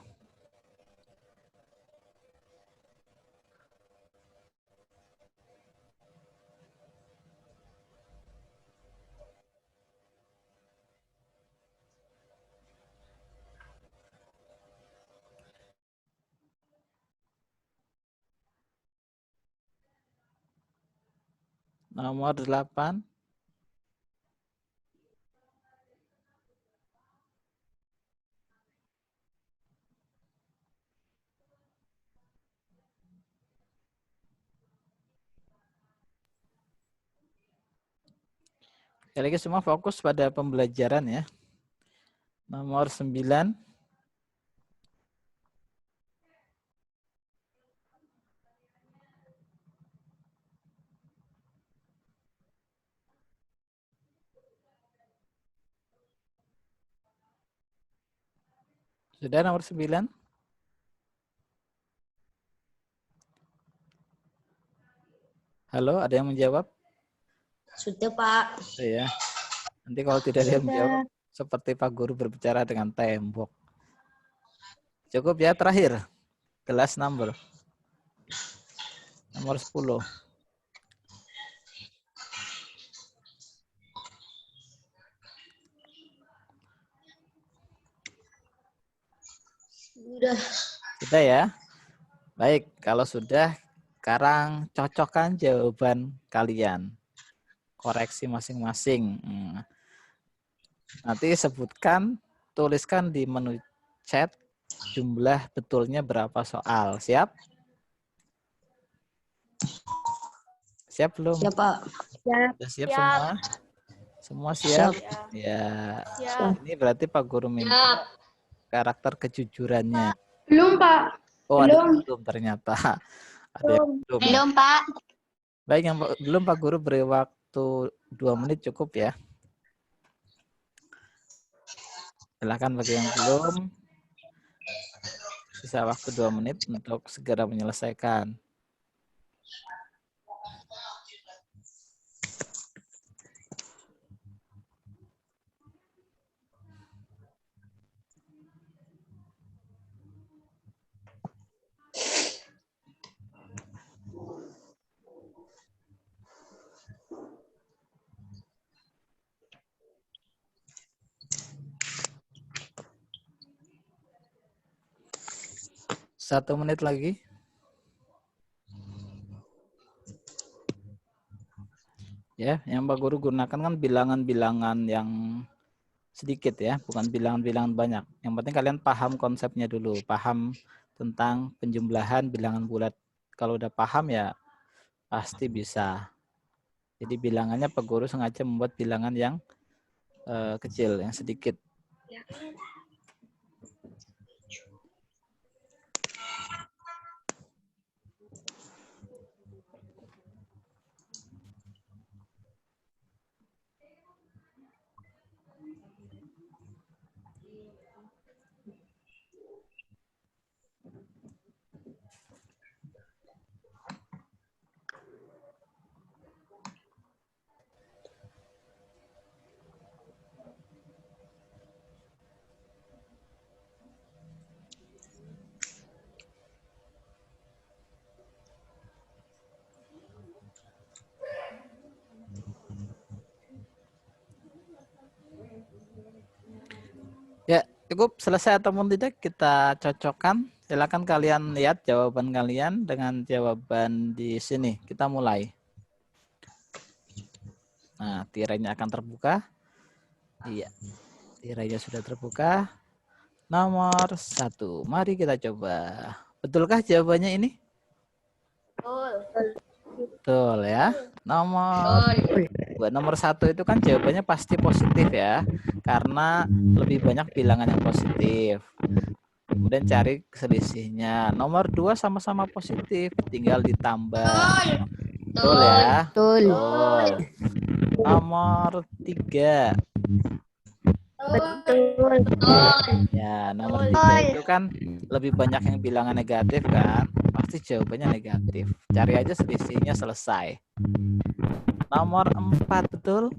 Nomor 8. Sekali lagi semua fokus pada pembelajaran ya. Nomor 9. Sudah nomor 9? Halo, ada yang menjawab? Sudah, Pak. Ya. Nanti kalau tidak ada yang menjawab, seperti Pak Guru berbicara dengan tembok. Cukup ya, terakhir. Kelas number. Nomor 10. Sudah. Sudah ya? Baik, kalau sudah, sekarang cocokkan jawaban kalian. Koreksi masing-masing. Nanti sebutkan, tuliskan di menu chat jumlah betulnya berapa soal. Siap? Siap belum? Siap, Pak. Siap. Sudah siap Siap. semua? Semua siap? Siap. Ya. Siap. Ini berarti Pak Guru minta karakter kejujurannya. Belum, Pak. Oh, ada yang belum ternyata. Ada yang belum. Ya. Belum, Pak. Baik, yang belum Pak Guru beri waktu 2 menit cukup ya. Silakan bagi yang belum. Sisa waktu 2 menit untuk segera menyelesaikan. Satu menit lagi. Ya, yang Pak Guru gunakan kan bilangan-bilangan yang sedikit ya, bukan bilangan-bilangan banyak. Yang penting kalian paham konsepnya dulu, paham tentang penjumlahan bilangan bulat. Kalau udah paham ya pasti bisa. Jadi bilangannya Pak Guru sengaja membuat bilangan yang kecil, yang sedikit. Cukup selesai ataupun tidak kita cocokkan. Silakan kalian lihat jawaban kalian dengan jawaban di sini. Kita mulai. Nah, tirainya akan terbuka. Iya, tirainya sudah terbuka. Nomor 1. Mari kita coba. Betulkah jawabannya ini? Betul ya. Nomor 1 itu kan jawabannya pasti positif ya. Karena lebih banyak bilangan yang positif. Kemudian cari selisihnya. Nomor 2 sama-sama positif. Tinggal ditambah. Betul ya? Betul. Betul. Nomor 3. Betul. Ya, nomor 3 itu kan lebih banyak yang bilangan negatif kan? Pasti jawabannya negatif. Cari aja selisihnya, selesai. Nomor 4 betul?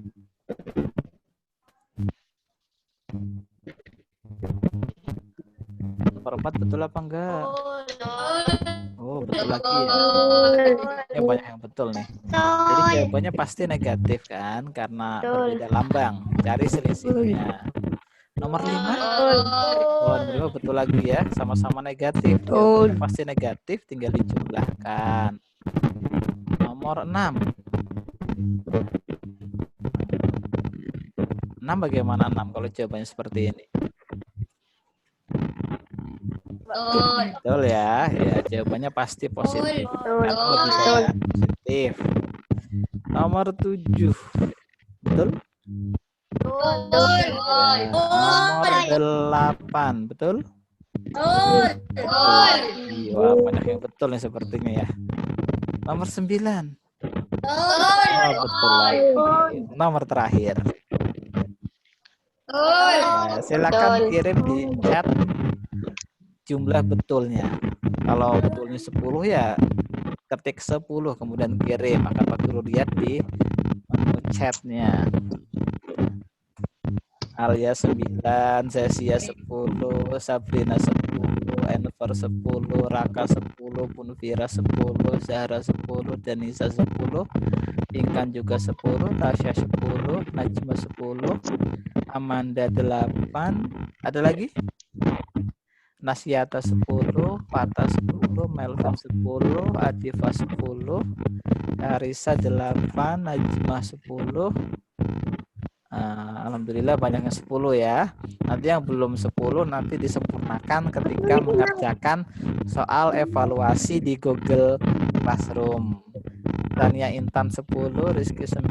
Nomor 4 betul apa enggak? Oh, betul lagi ya. Ya banyak yang betul nih. Jadi jawabannya pasti negatif kan? Karena berbeda lambang. Cari selisihnya. Nomor 5. Oh, nomor 5 betul lagi ya. Sama-sama negatif. Jawabannya pasti negatif, tinggal dijumlahkan. Nomor 6. 6 bagaimana 6 kalau jawabannya seperti ini? Betul ya. Ya, jawabannya pasti positif. Karena lebih banyak positif. Nomor 7. Betul? Ya, nomor 8. Betul? Wah, banyak yang betul nih sepertinya ya. Nomor 9. Oh, betul lagi. Nomor terakhir. Nah, silakan kirim di chat jumlah betulnya. Kalau betulnya 10 ya ketik 10 kemudian kirim. Akan Pak Guru lihat di chatnya. Alia 9, Zesia 10, Sabrina 10, Enver 10, Raka 10, Punvira 10, Zahra 10, Denisa 10, Inkan juga 10, Tasya 10, Najma 10, Amanda 8, ada lagi? Nasyata 10, Fata 10, Melvin 10, Adifa 10, Arisa 8, Najma 10. Alhamdulillah banyaknya 10 ya. Nanti yang belum 10 nanti disempurnakan ketika mengerjakan soal evaluasi di Google Classroom. Tania Intan 10, Rizky 9.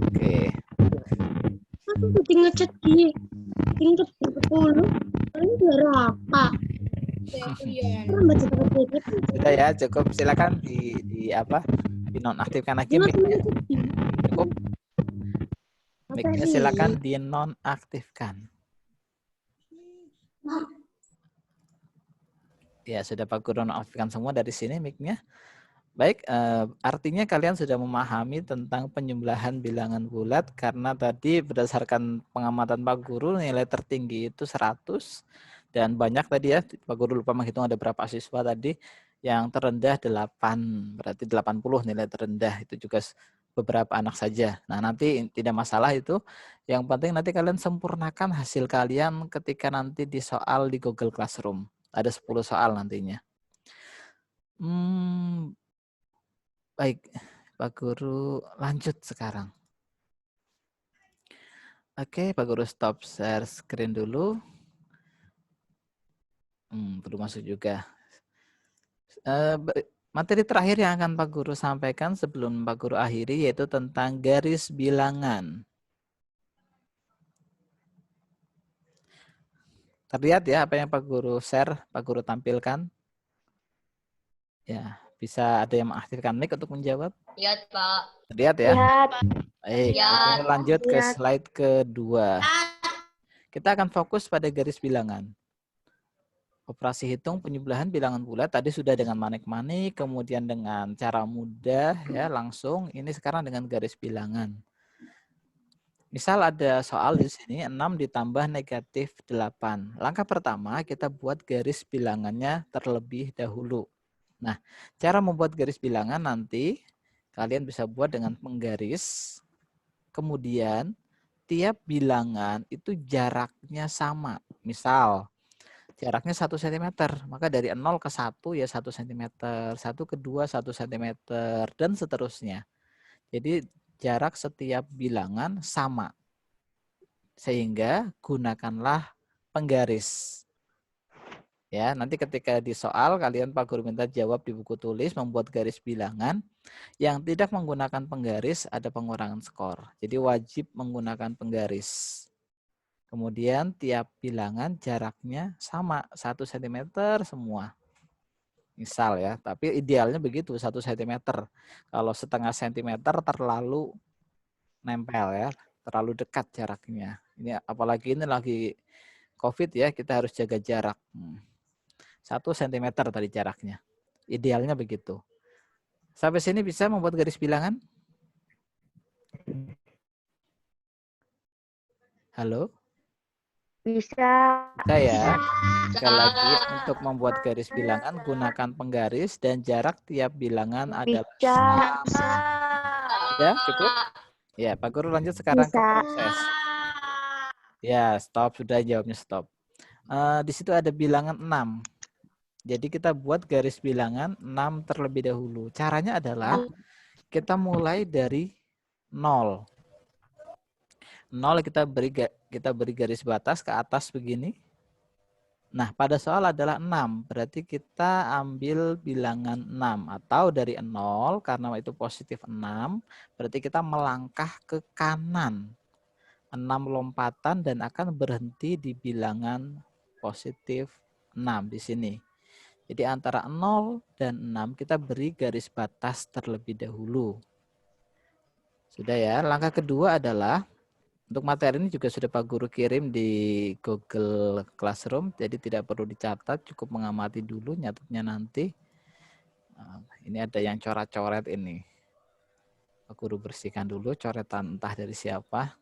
Oke. Tinggal chat di tingkat 10. Ini berapa? Sudah ya, cukup. Silakan di apa? Dinonaktifkan lagi mic-nya. Cukup. Mic-nya silakan dinonaktifkan. Ya, sudah Pak Guru nonaktifkan semua dari sini mic-nya. Baik, artinya kalian sudah memahami tentang penjumlahan bilangan bulat karena tadi berdasarkan pengamatan Pak Guru nilai tertinggi itu 100 dan banyak tadi ya, Pak Guru lupa menghitung ada berapa siswa tadi, yang terendah 8, berarti 80 nilai terendah, itu juga beberapa anak saja. Nah, nanti tidak masalah itu, yang penting nanti kalian sempurnakan hasil kalian ketika nanti di soal di Google Classroom. Ada 10 soal nantinya. Baik, Pak Guru lanjut sekarang. Oke, Pak Guru stop share screen dulu. Belum masuk juga. Materi terakhir yang akan Pak Guru sampaikan sebelum Pak Guru akhiri yaitu tentang garis bilangan. Terlihat ya apa yang Pak Guru share, Pak Guru tampilkan? Ya, bisa ada yang mengaktifkan mic untuk menjawab? Lihat, Pak. Terlihat ya? Lihat. Baik, kita lanjut ke slide kedua. Kita akan fokus pada garis bilangan. Operasi hitung penjumlahan bilangan bulat tadi sudah dengan manik-manik, kemudian dengan cara mudah ya langsung. Ini sekarang dengan garis bilangan. Misal ada soal di sini 6 ditambah negatif 8. Langkah pertama kita buat garis bilangannya terlebih dahulu. Nah, cara membuat garis bilangan nanti kalian bisa buat dengan menggaris, kemudian setiap bilangan itu jaraknya sama. Misal, jaraknya 1 cm, maka dari 0 ke 1 ya 1 cm, 1 ke 2 1 cm, dan seterusnya. Jadi jarak setiap bilangan sama. Sehingga gunakanlah penggaris. Ya, nanti ketika di soal kalian Pak Guru minta jawab di buku tulis membuat garis bilangan yang tidak menggunakan penggaris ada pengurangan skor. Jadi wajib menggunakan penggaris. Kemudian tiap bilangan jaraknya sama 1 cm semua. Misal ya, tapi idealnya begitu 1 cm. Kalau setengah sentimeter terlalu nempel ya, terlalu dekat jaraknya. Ini apalagi ini lagi COVID ya, kita harus jaga jarak. 1 cm tadi jaraknya. Idealnya begitu. Sampai sini bisa membuat garis bilangan? Halo? Bisa. Bisa ya. Sekali lagi, untuk membuat garis bilangan, gunakan penggaris dan jarak tiap bilangan adalah Bisa. ya, cukup? Ya, Pak Guru lanjut sekarang ke Bisa. proses. Ya, stop. Sudah jawabnya stop. Di situ ada bilangan 6. Jadi kita buat garis bilangan 6 terlebih dahulu. Caranya adalah kita mulai dari 0. 0 kita beri garis batas ke atas begini. Nah, pada soal adalah 6. Berarti kita ambil bilangan 6 atau dari 0 karena itu positif 6, berarti kita melangkah ke kanan. 6 lompatan dan akan berhenti di bilangan positif 6 di sini. Jadi antara 0 dan 6 kita beri garis batas terlebih dahulu. Sudah ya. Langkah kedua adalah untuk materi ini juga sudah Pak Guru kirim di Google Classroom. Jadi tidak perlu dicatat, cukup mengamati dulu, nyatetnya nanti. Ini ada yang coret-coret ini. Pak Guru bersihkan dulu coretan entah dari siapa.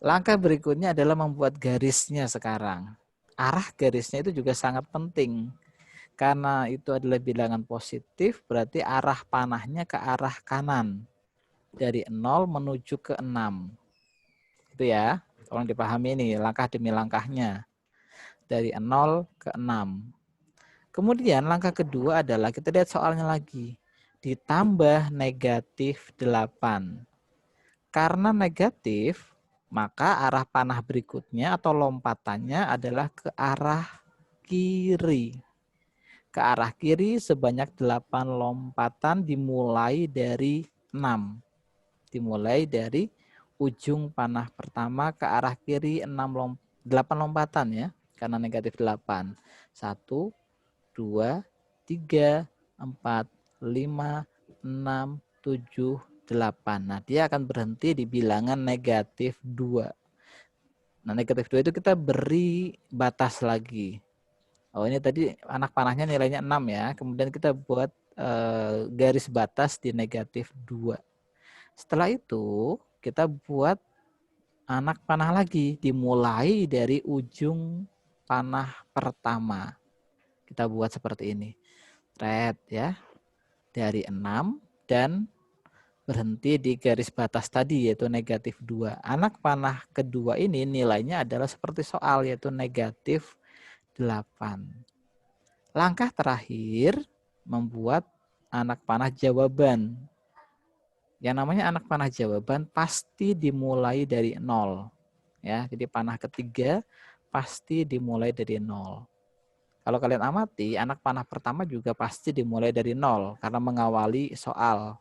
Langkah berikutnya adalah membuat garisnya sekarang. Arah garisnya itu juga sangat penting. Karena itu adalah bilangan positif, berarti arah panahnya ke arah kanan. Dari 0 menuju ke 6. Itu ya, tolong dipahami ini langkah demi langkahnya. Dari 0 ke 6. Kemudian langkah kedua adalah kita lihat soalnya lagi. Ditambah negatif 8. Karena negatif, maka arah panah berikutnya atau lompatannya adalah ke arah kiri. Ke arah kiri sebanyak 8 lompatan dimulai dari 6. Dimulai dari ujung panah pertama ke arah kiri 8 lompatan ya. Karena negatif 8. 1, 2, 3, 4, 5, 6, 7, 8. Nah, dia akan berhenti di bilangan negatif 2. Nah, negatif 2 itu kita beri batas lagi. Oh, ini tadi anak panahnya nilainya 6 ya. Kemudian kita buat garis batas di negatif 2. Setelah itu, kita buat anak panah lagi. Dimulai dari ujung panah pertama. Kita buat seperti ini. Thread ya. Dari 6 dan berhenti di garis batas tadi yaitu negatif 2. Anak panah kedua ini nilainya adalah seperti soal yaitu negatif 8. Langkah terakhir membuat anak panah jawaban. Yang namanya anak panah jawaban pasti dimulai dari 0. Ya, jadi panah ketiga pasti dimulai dari 0. Kalau kalian amati, anak panah pertama juga pasti dimulai dari 0 karena mengawali soal.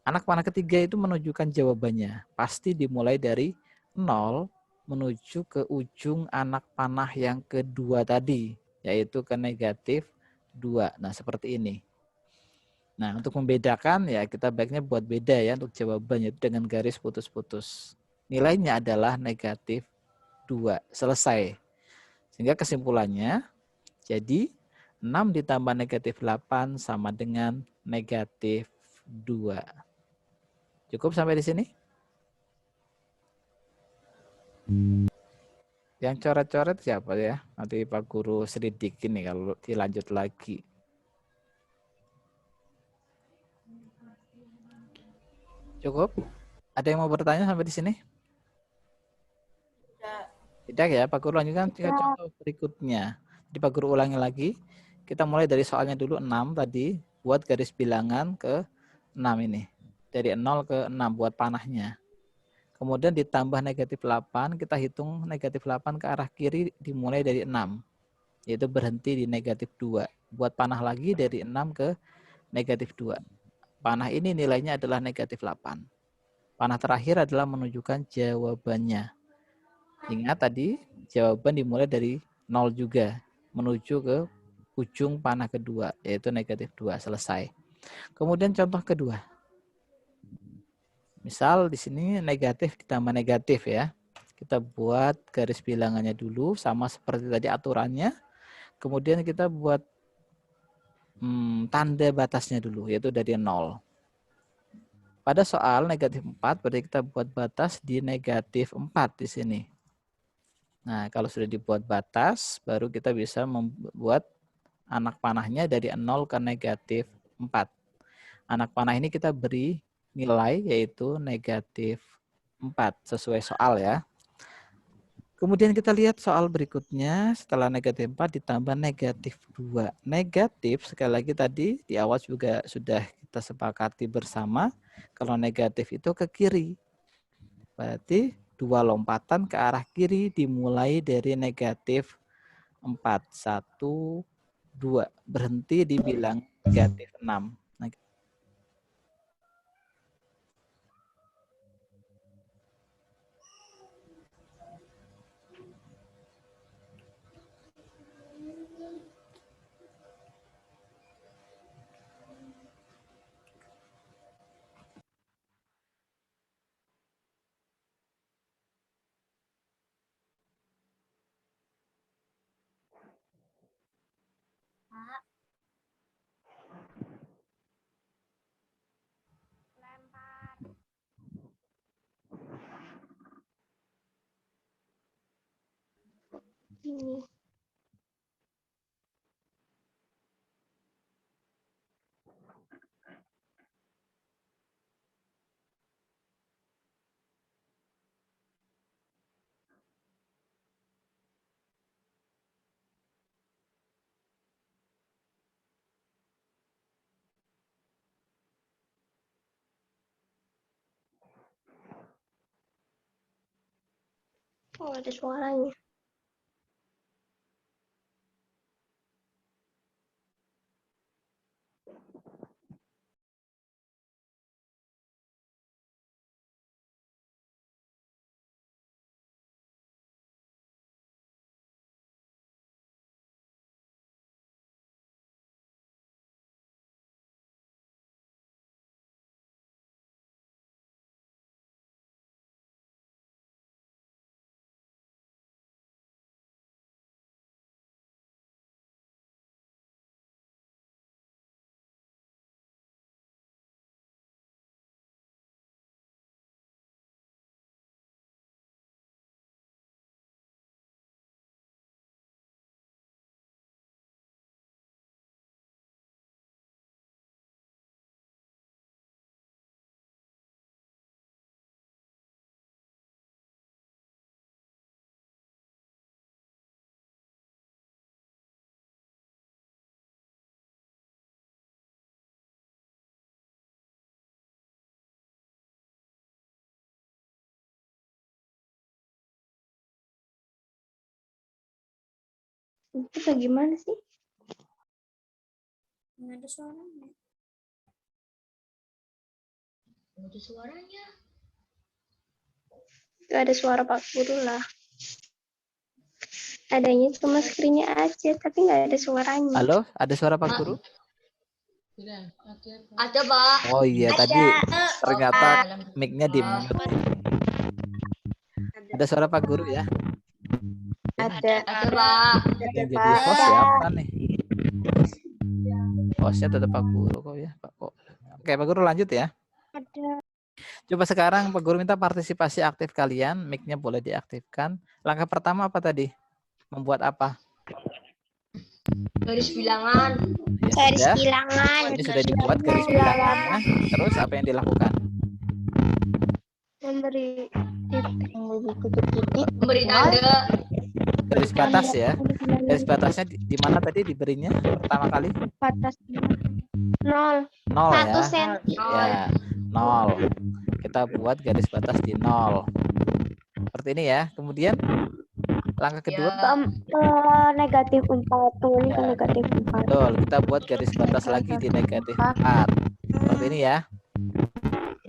Anak panah ketiga itu menunjukkan jawabannya. Pasti dimulai dari 0 menuju ke ujung anak panah yang kedua tadi, yaitu ke negatif 2. Nah, seperti ini. Nah, untuk membedakan ya kita baiknya buat beda ya untuk jawabannya dengan garis putus-putus. Nilainya adalah negatif 2. Selesai. Sehingga kesimpulannya, jadi 6 ditambah negatif 8 sama dengan negatif 2. Cukup sampai di sini? Yang coret-coret siapa ya? Nanti Pak Guru selidikin nih kalau dilanjut lagi. Cukup? Ada yang mau bertanya sampai di sini? Tidak ya, Pak Guru lanjutkan ke contoh berikutnya. Jadi Pak Guru ulangi lagi. Kita mulai dari soalnya dulu 6 tadi. Buat garis bilangan ke 6 ini. Dari 0 ke 6 buat panahnya. Kemudian ditambah negatif 8, kita hitung negatif 8 ke arah kiri dimulai dari 6. Yaitu berhenti di negatif 2. Buat panah lagi dari 6 ke negatif 2. Panah ini nilainya adalah negatif 8. Panah terakhir adalah menunjukkan jawabannya. Ingat tadi jawaban dimulai dari 0 juga. Menuju ke ujung panah kedua. Yaitu negatif 2. Selesai. Kemudian contoh kedua. Misal di sini negatif ditambah negatif ya. Kita buat garis bilangannya dulu. Sama seperti tadi aturannya. Kemudian kita buat tanda batasnya dulu. Yaitu dari 0. Pada soal negatif 4, berarti kita buat batas di negatif 4 di sini. Nah, kalau sudah dibuat batas, baru kita bisa membuat anak panahnya dari 0 ke negatif 4. Anak panah ini kita beri nilai yaitu negatif 4 sesuai soal ya. Kemudian kita lihat soal berikutnya, setelah negatif 4 ditambah negatif 2. Negatif, sekali lagi tadi di awal juga sudah kita sepakati bersama, kalau negatif itu ke kiri. Berarti 2 lompatan ke arah kiri dimulai dari negatif 4. 1, 2. Berhenti di bilang negatif 6. Ini. Oh, ada suaranya. Itu bagaimana sih? Nggak ada suaranya. Nggak ada suaranya. Gak ada suara Pak Guru lah. Adanya cuma screen-nya aja, tapi nggak ada suaranya. Halo, ada suara Pak Guru? Ada, Pak. Oh iya, Ada. tadi ternyata mic-nya di mute. Ada suara Pak Guru ya? Ada. Ada, Pak. Yang jadi host siapa nih? Hostnya tetap Pak Guru kok ya, Pak kok. Oke, Pak Guru lanjut ya. Ada. Coba sekarang Pak Guru minta partisipasi aktif kalian, mic-nya boleh diaktifkan. Langkah pertama apa tadi? Membuat apa? Garis bilangan. Ya, Garis sudah. bilangan. Ini sudah dibuat garis bilangannya. Terus apa yang dilakukan? Memberi Memberi tanda. Garis batas ya. Garis batasnya di mana tadi diberinya pertama kali? Batas 0. 0 ya. 1 senti. Ya, 0. Kita buat garis batas di 0. Seperti ini ya. Kemudian langkah kedua. Ya. Ke negatif 4. Turun ke Ya. negatif 4. Betul, kita buat garis batas lagi di negatif 4. Seperti ini ya.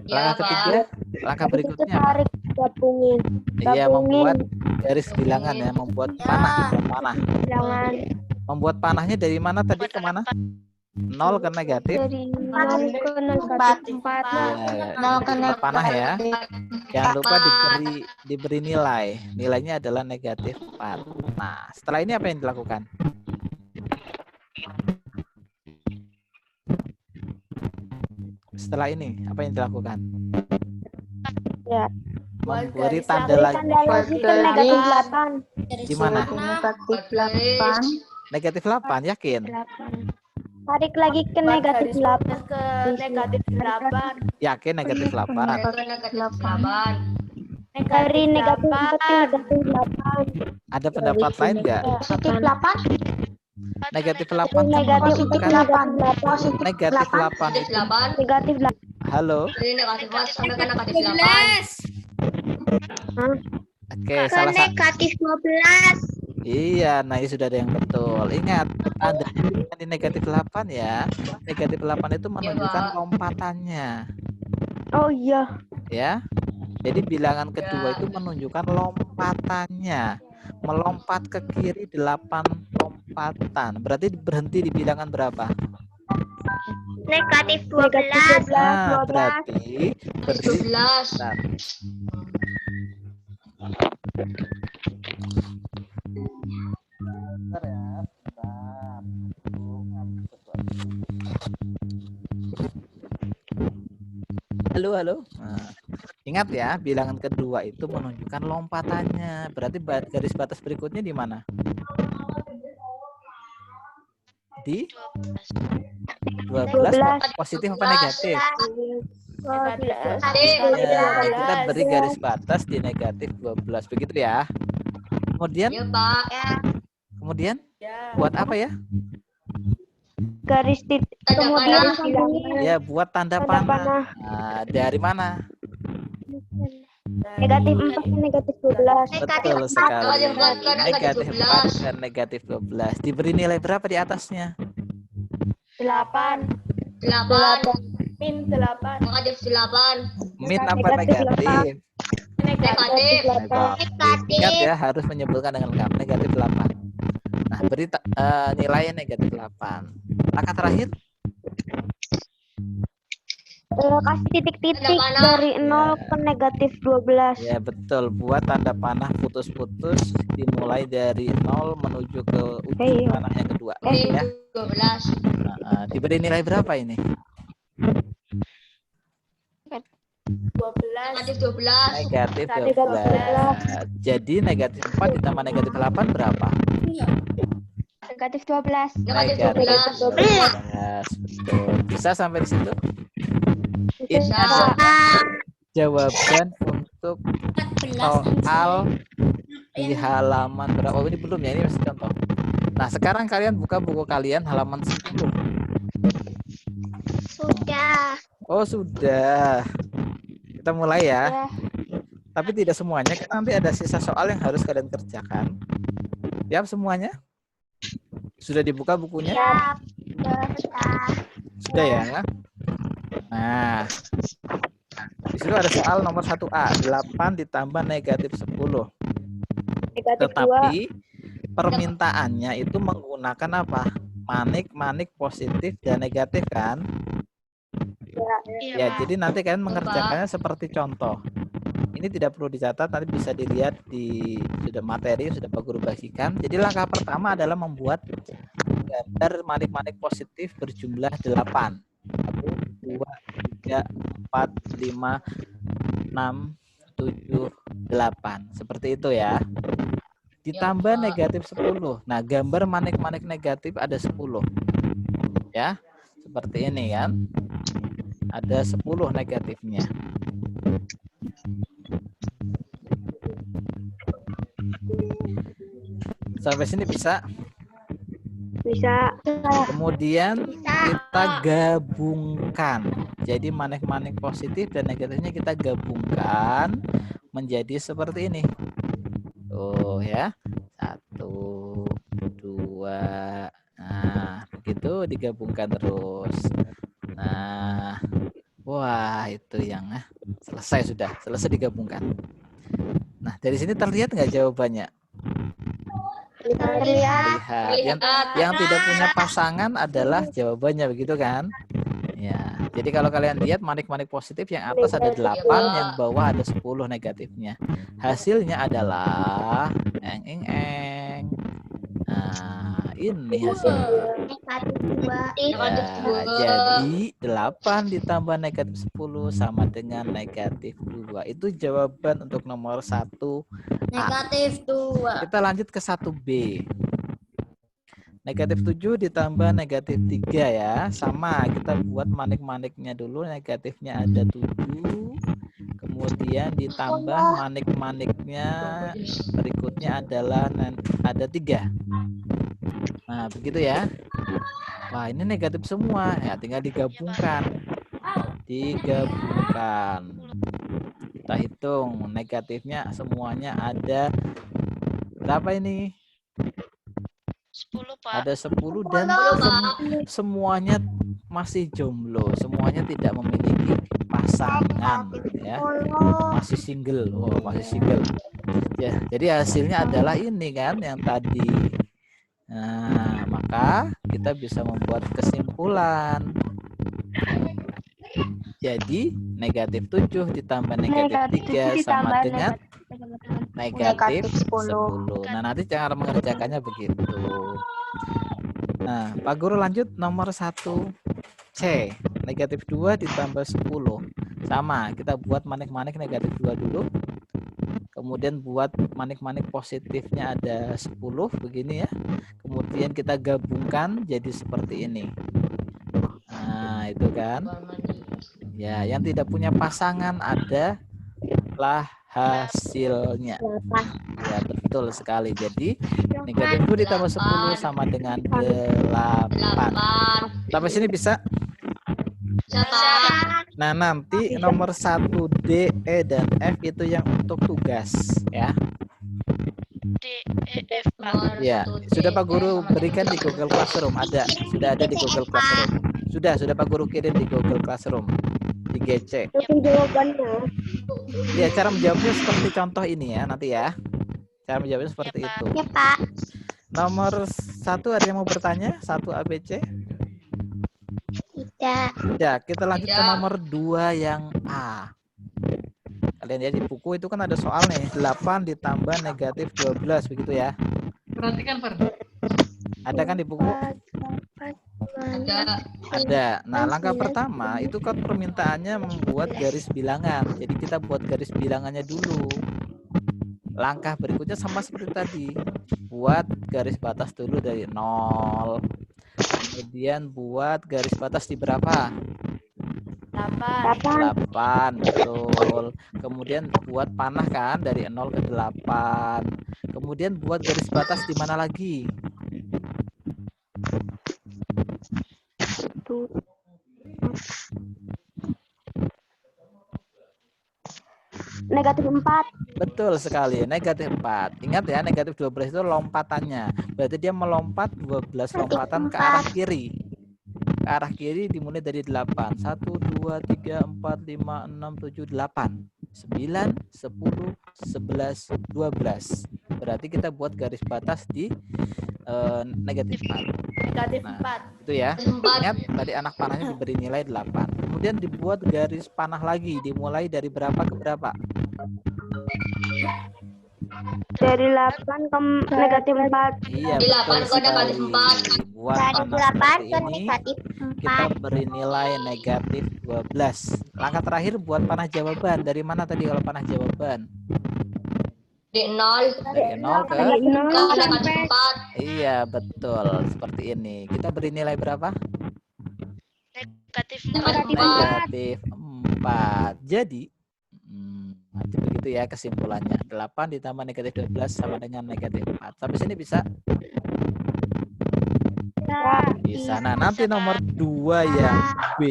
Ya, Langkah ketiga, langkah berikutnya apa? Tarik, gabungin. Iya, Gabungin. membuat garis bilangan ya, membuat panah. Bilangan Membuat panahnya dari mana tadi ke mana? 0 ke negatif. dari 0 ke negatif 4. Ya, membuat panah ya. Jangan lupa diberi nilai. Nilainya adalah negatif 4. Nah, setelah ini apa yang dilakukan? Setelah ini apa yang dilakukan? Ya. Memberi tanda lagi. Tanda lagi ke negatif 8. Di mana? Negatif 8. Negatif 8, yakin? 8. Tarik lagi ke negatif 8. Ke negatif 8. Yakin negatif 8? Negatif 8. Dari negatif 4 ke negatif 8. Ada pendapat lain nggak? Positif 8. Negatif 8 Dari negatif 4 ke negatif 8. Negatif 8 Negatif itu. 8. Negatif 8. Halo. Dari negatif 4 sampai ke negatif 8. Oke, salah satu. Negatif 12. Iya, nah ini sudah ada yang betul. Ingat, tandanya di negatif 8 ya. Negatif 8 itu menunjukkan Pak. lompatannya. Oh iya. Ya. Jadi bilangan kedua itu menunjukkan lompatannya. Melompat ke kiri 8 lompatan. Berarti berhenti di bilangan berapa? Negatif 12. Nah, berarti berdiri 12. Bentar. Bentar ya, bentar. Halo. Nah, ingat ya, bilangan kedua itu menunjukkan lompatannya. Berarti garis batas berikutnya di mana? Di 12 positif apa negatif? Ya, kita beri garis batas di negatif 12 begitu ya. Kemudian Ya, Pak. kemudian buat apa ya? Garis titik. Tanda Kemudian panah. Ya, buat tanda Tanda panah. panah. Nah, dari mana? Negatif 4 ke negatif 12. Betul sekali. Negatif 4 ke Negatif 4 12. dan negatif 12. Diberi nilai berapa di atasnya? 8. 8. Min 8. Negatif 8. Min apa Negatif negatif? Negatif. Ingat ya, harus menyebutkan dengan lengkap. Negatif 8. Nah, beri nilainya negatif 8. Langkah terakhir? Kasih titik-titik Tanda panah. dari 0 ke negatif 12. Ya, betul. Buat tanda panah putus-putus dimulai dari 0 menuju ke ujung Iya. panah yang kedua. Min Ya. 12. Diberi nilai berapa ini? 12. Negatif 12. Negatif Negatif 12. Jadi negatif 4 ditambah negatif 8 berapa? Negatif 12. Negatif Negatif 12. 12. Betul. Bisa sampai di situ? Ini Bisa. adalah jawaban untuk soal di halaman berapa? Oh, ini belum ya, ini masih contoh. Nah, sekarang kalian buka buku kalian halaman 10. Sudah. Oh, sudah. Kita mulai ya. Ya. Tapi tidak semuanya, karena nanti ada sisa soal yang harus kalian kerjakan. Siap semuanya? Sudah dibuka bukunya? Sudah ya? Nah, di situ ada soal nomor 1A, 8 ditambah negatif 10. Negatif 2. Tetapi permintaannya itu menggunakan apa? Manik, positif, dan negatif kan? Ya, jadi nanti kalian mengerjakannya seperti contoh. Ini tidak perlu dicatat, nanti bisa dilihat di sudah materi, sudah Pak Guru bagikan. Jadi langkah pertama adalah membuat gambar manik-manik positif berjumlah 8. 1, 2, 3, 4, 5, 6, 7, 8. Seperti itu ya. Ditambah negatif 10. Nah, gambar manik-manik negatif ada 10. Ya, seperti ini kan. Ada 10 negatifnya. Sampai sini bisa? Bisa. Kemudian kita gabungkan. Jadi manik-manik positif dan negatifnya kita gabungkan menjadi seperti ini. Tuh ya. 1, 2. Nah, begitu digabungkan terus. Nah, wah itu yang selesai sudah. Selesai digabungkan. Nah, dari sini terlihat nggak jawabannya? Terlihat. Lihat. Yang tidak punya pasangan adalah jawabannya, begitu kan? Ya. Jadi kalau kalian lihat manik-manik positif yang atas ada 8, yang bawah ada 10 negatifnya. Hasilnya adalah Nah, ini hasilnya. Ya, jadi 8 ditambah negatif 10 sama dengan negatif 2. Itu jawaban untuk nomor 1. Negatif 2. Kita lanjut ke 1B. Negatif 7 ditambah negatif 3 ya. Sama, kita buat manik-maniknya dulu. Negatifnya ada 7. Kemudian ditambah manik-maniknya berikutnya adalah ada 3. Nah, begitu ya. Wah, ini negatif semua. Ya, tinggal digabungkan. Kita hitung negatifnya semuanya ada berapa ini? 10, Pak. Ada 10 dan semuanya masih jomblo. Semuanya tidak memiliki pasangan ya. Masih single. Oh, masih single. Ya, jadi hasilnya adalah ini kan yang tadi. Nah, maka kita bisa membuat kesimpulan. Jadi negatif 7 ditambah negatif 3 sama dengan negatif 10. Nah, nanti cara mengerjakannya begitu. Nah, Pak Guru lanjut nomor 1C. Negatif 2 ditambah 10. Sama, kita buat manik-manik negatif 2 dulu. Kemudian buat manik-manik positifnya ada 10 begini ya. Kemudian kita gabungkan jadi seperti ini. Nah, itu kan. Ya, yang tidak punya pasangan adalah hasilnya. Ya, betul sekali. Jadi negatif 2 ditambah 10 sama dengan 8. Sampai sini bisa? Nah, nanti nomor 1D, E, dan F itu yang untuk tugas ya. D, E, F, Pak. Ya, sudah Pak Guru berikan di Google Classroom. Sudah ada di Google Classroom. Sudah Pak Guru kirim di Google Classroom. Di GC. Jawabannya. Ya, cara menjawabnya seperti contoh ini ya, nanti ya. Cara menjawabnya seperti Ya, Pak. itu. Ya, Pak. Nomor 1 ada yang mau bertanya? 1 ABC? Tidak. Ya, kita lanjut ke nomor 2 yang A. Kalian lihat di buku itu kan ada soal nih, 8 ditambah negatif 12 begitu ya. Perhatikan, Fer. Ada kan di buku? Ada. Nah, langkah pertama itu kan permintaannya membuat garis bilangan. Jadi kita buat garis bilangannya dulu. Langkah berikutnya sama seperti tadi. Buat garis batas dulu dari 0. Kemudian buat garis batas di berapa? 8, betul. Kemudian buat panah kan dari 0 ke 8. Kemudian buat garis batas di mana lagi? Negatif 4. Betul sekali, negatif 4. Ingat ya, negatif 12 itu lompatannya. Berarti dia melompat 12 lompatan ke arah kiri. Ke arah kiri dimulai dari 8. 1, 2, 3, 4, 5, 6, 7, 8. 9, 10, 11, 12. Berarti kita buat garis batas di negatif 4. Negatif Nah, 4. itu ya. Ingat tadi anak panahnya diberi nilai 8. Kemudian dibuat garis panah lagi, dimulai dari berapa ke berapa? Dari 8 ke negatif 4. Iya, Di 8 betul ke negatif sekali. 4. Buat Dari panah 8 seperti ke ini, negatif kita 4. beri nilai negatif 12. Langkah terakhir buat panah jawaban. Dari mana tadi kalau panah jawaban? Di 0 Dari 0 ke? Dari 0 ke negatif sampai 4. Iya, betul. Seperti ini. Kita beri nilai berapa? Negatif 4. Negatif 4. Negatif 4. Jadi, Nanti begitu ya kesimpulannya. 8 ditambah negatif 12 sama dengan negatif 4. Sampai sini bisa? Bisa. Nah, nanti nomor 2 yang B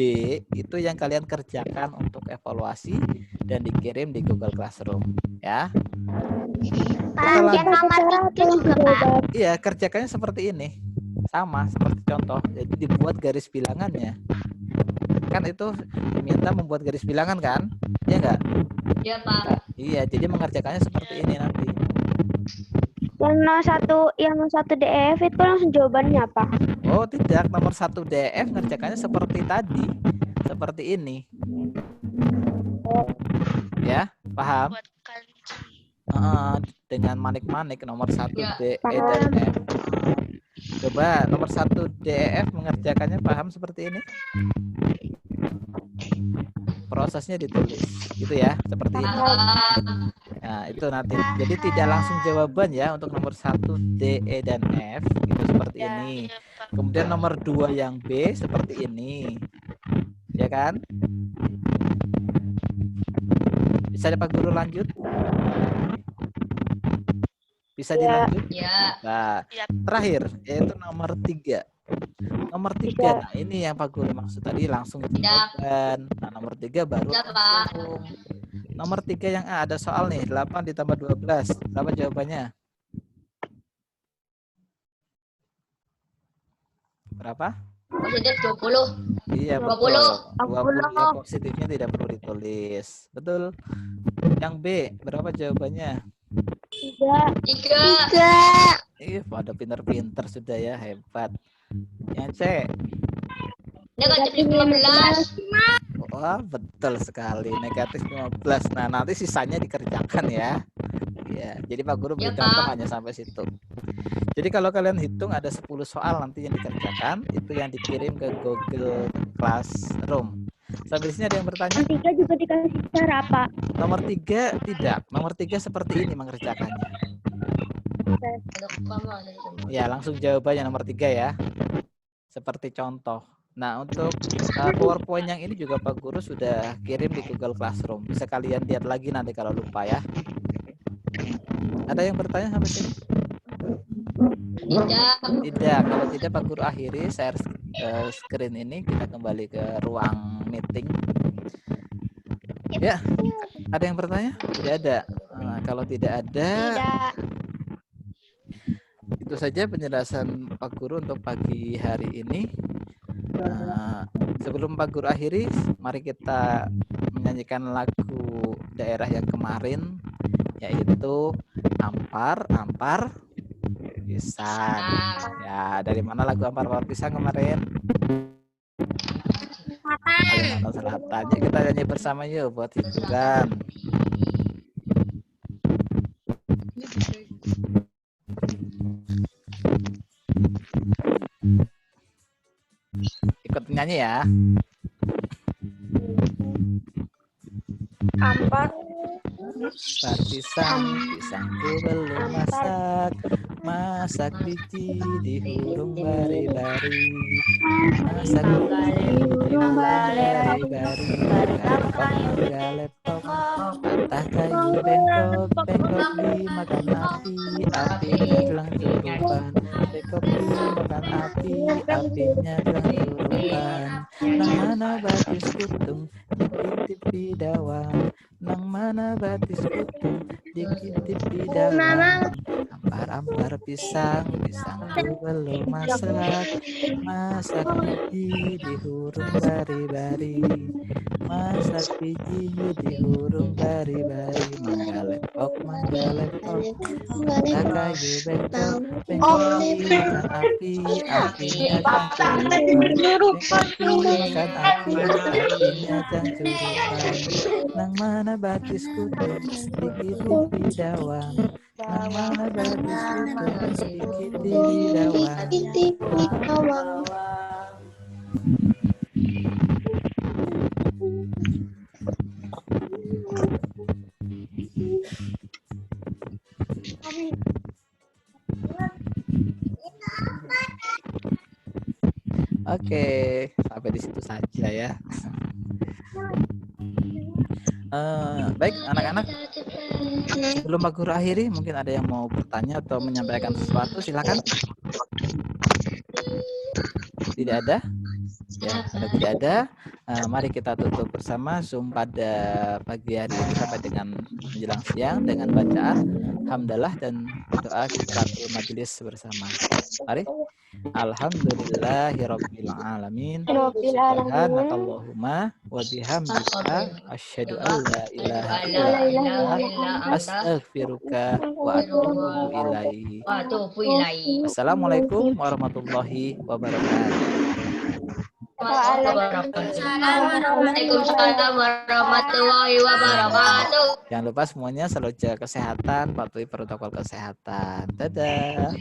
itu yang kalian kerjakan untuk evaluasi dan dikirim di Google Classroom, ya. Yang nomor 3 juga, Pak. Iya, kerjakannya seperti ini. Sama seperti contoh. Jadi dibuat garis bilangannya. Kan itu diminta membuat garis bilangan kan? Iya enggak? Ya, Pak. Iya, jadi mengerjakannya seperti ini nanti. Yang nomor satu DF itu langsung jawabannya apa? Oh, tidak. Nomor 1 DF ngerjakannya seperti tadi. Seperti ini. Ya, paham? Buat kanji. Dengan manik-manik nomor 1 Ya. D, E, dan F. Coba nomor 1 D, E, F mengerjakannya paham seperti ini? Prosesnya ditulis. Gitu ya, seperti ini. Nah, itu nanti. Jadi tidak langsung jawaban ya untuk nomor 1 D, E, dan F. Itu seperti Ya. ini. Iya, Pak. Kemudian nomor 2 yang B seperti ini. Ya kan? Bisa Pak Guru lanjut? Bisa dilanjut? Ya. Nah, Ya. terakhir yaitu nomor 3. Nomor 3, nah ini yang Pak Guru maksud tadi langsung jawaban. Nah, nomor 3 baru Ya, Pak. langsung. Nomor 3 yang A ada soal nih, 8 ditambah 12. Berapa jawabannya? Berapa? Positif 20. Iya, 20. betul. 20 ya, positifnya tidak perlu ditulis. Betul. Yang B, berapa jawabannya? 3. Pada pinter-pinter sudah ya, hebat. Yang C, Negatif 15. wah betul sekali, negatif 15. Nah, nanti sisanya dikerjakan ya. Ya, jadi Pak Guru beri Ya, contoh Pak. hanya sampai situ. Jadi kalau kalian hitung ada 10 soal nanti yang dikerjakan, itu yang dikirim ke Google Classroom. Sampai di sini ada yang bertanya? Yang 3 juga dikasih cara apa? Nomor 3 tidak. Nomor 3 seperti ini mengerjakannya. Ya, langsung jawabannya nomor 3 ya. Seperti contoh. Nah, untuk PowerPoint yang ini juga Pak Guru sudah kirim di Google Classroom. Bisa kalian lihat lagi nanti kalau lupa ya. Ada yang bertanya sampai sini? Tidak. Tidak. Kalau tidak Pak Guru akhiri share screen ini. Kita kembali ke ruang meeting. Ya, ada yang bertanya? Tidak ada. Nah, kalau tidak ada, itu saja penjelasan Pak Guru untuk pagi hari ini. Sebelum Pak Guru akhiri, mari kita menyanyikan lagu daerah yang kemarin, yaitu Ampar, Ampar, Pisang. Ya, dari mana lagu Ampar, Ampar, Pisang kemarin? Kalimantan Selatan. Yuk kita nyanyi bersama yuk buat hiburan. Ikut nyanyi ya. Ampar. Pisang, pisangku belum masak. Masak biji di hurung bari-bari. Masak biji di hurung bari-bari. Lepok, patah kayu bengkok, bengkok dimakan api, apinya gelang curupan. Bengkok dimakan api, apinya gelang curupan. Nang mana batis kutung, dikitip bidawang. Nang mana batis kutung, dikitip bidawang. Ampar-ampar pisang, pisangku belum masak. Masak biji di hurung bari-bari. Masak biji di hurung bari-bari. Mangga lepok, patah kayu bengkok, bengkok dimakan api, apinya jangcurupan. Bengkok dimakan api, apinya jangcurupan. Nang mana batis kutung, dikitip bidawang. Nang mana batis kutung, dikitip bidawang. Oke, sampai di situ saja ya. Baik anak-anak, sebelum Pak Guru akhiri, mungkin ada yang mau bertanya atau menyampaikan sesuatu, silakan. Tidak ada? Ya, kalau tidak ada, mari kita tutup bersama Zoom pada pagi hari ini sampai dengan menjelang siang dengan bacaan hamdalah dan doa kifaratul majelis bersama. Mari. Alhamdulillahirabbil alamin. Subhanakallahumma wa bihamdika asyhadu an la ilaha illa anta astaghfiruka wa atubu ilaihi. Assalamualaikum warahmatullahi wabarakatuh. Waalaikumsalam warahmatullahi wabarakatuh. Jangan lupa semuanya selalu jaga kesehatan, patuhi protokol kesehatan. Dadah.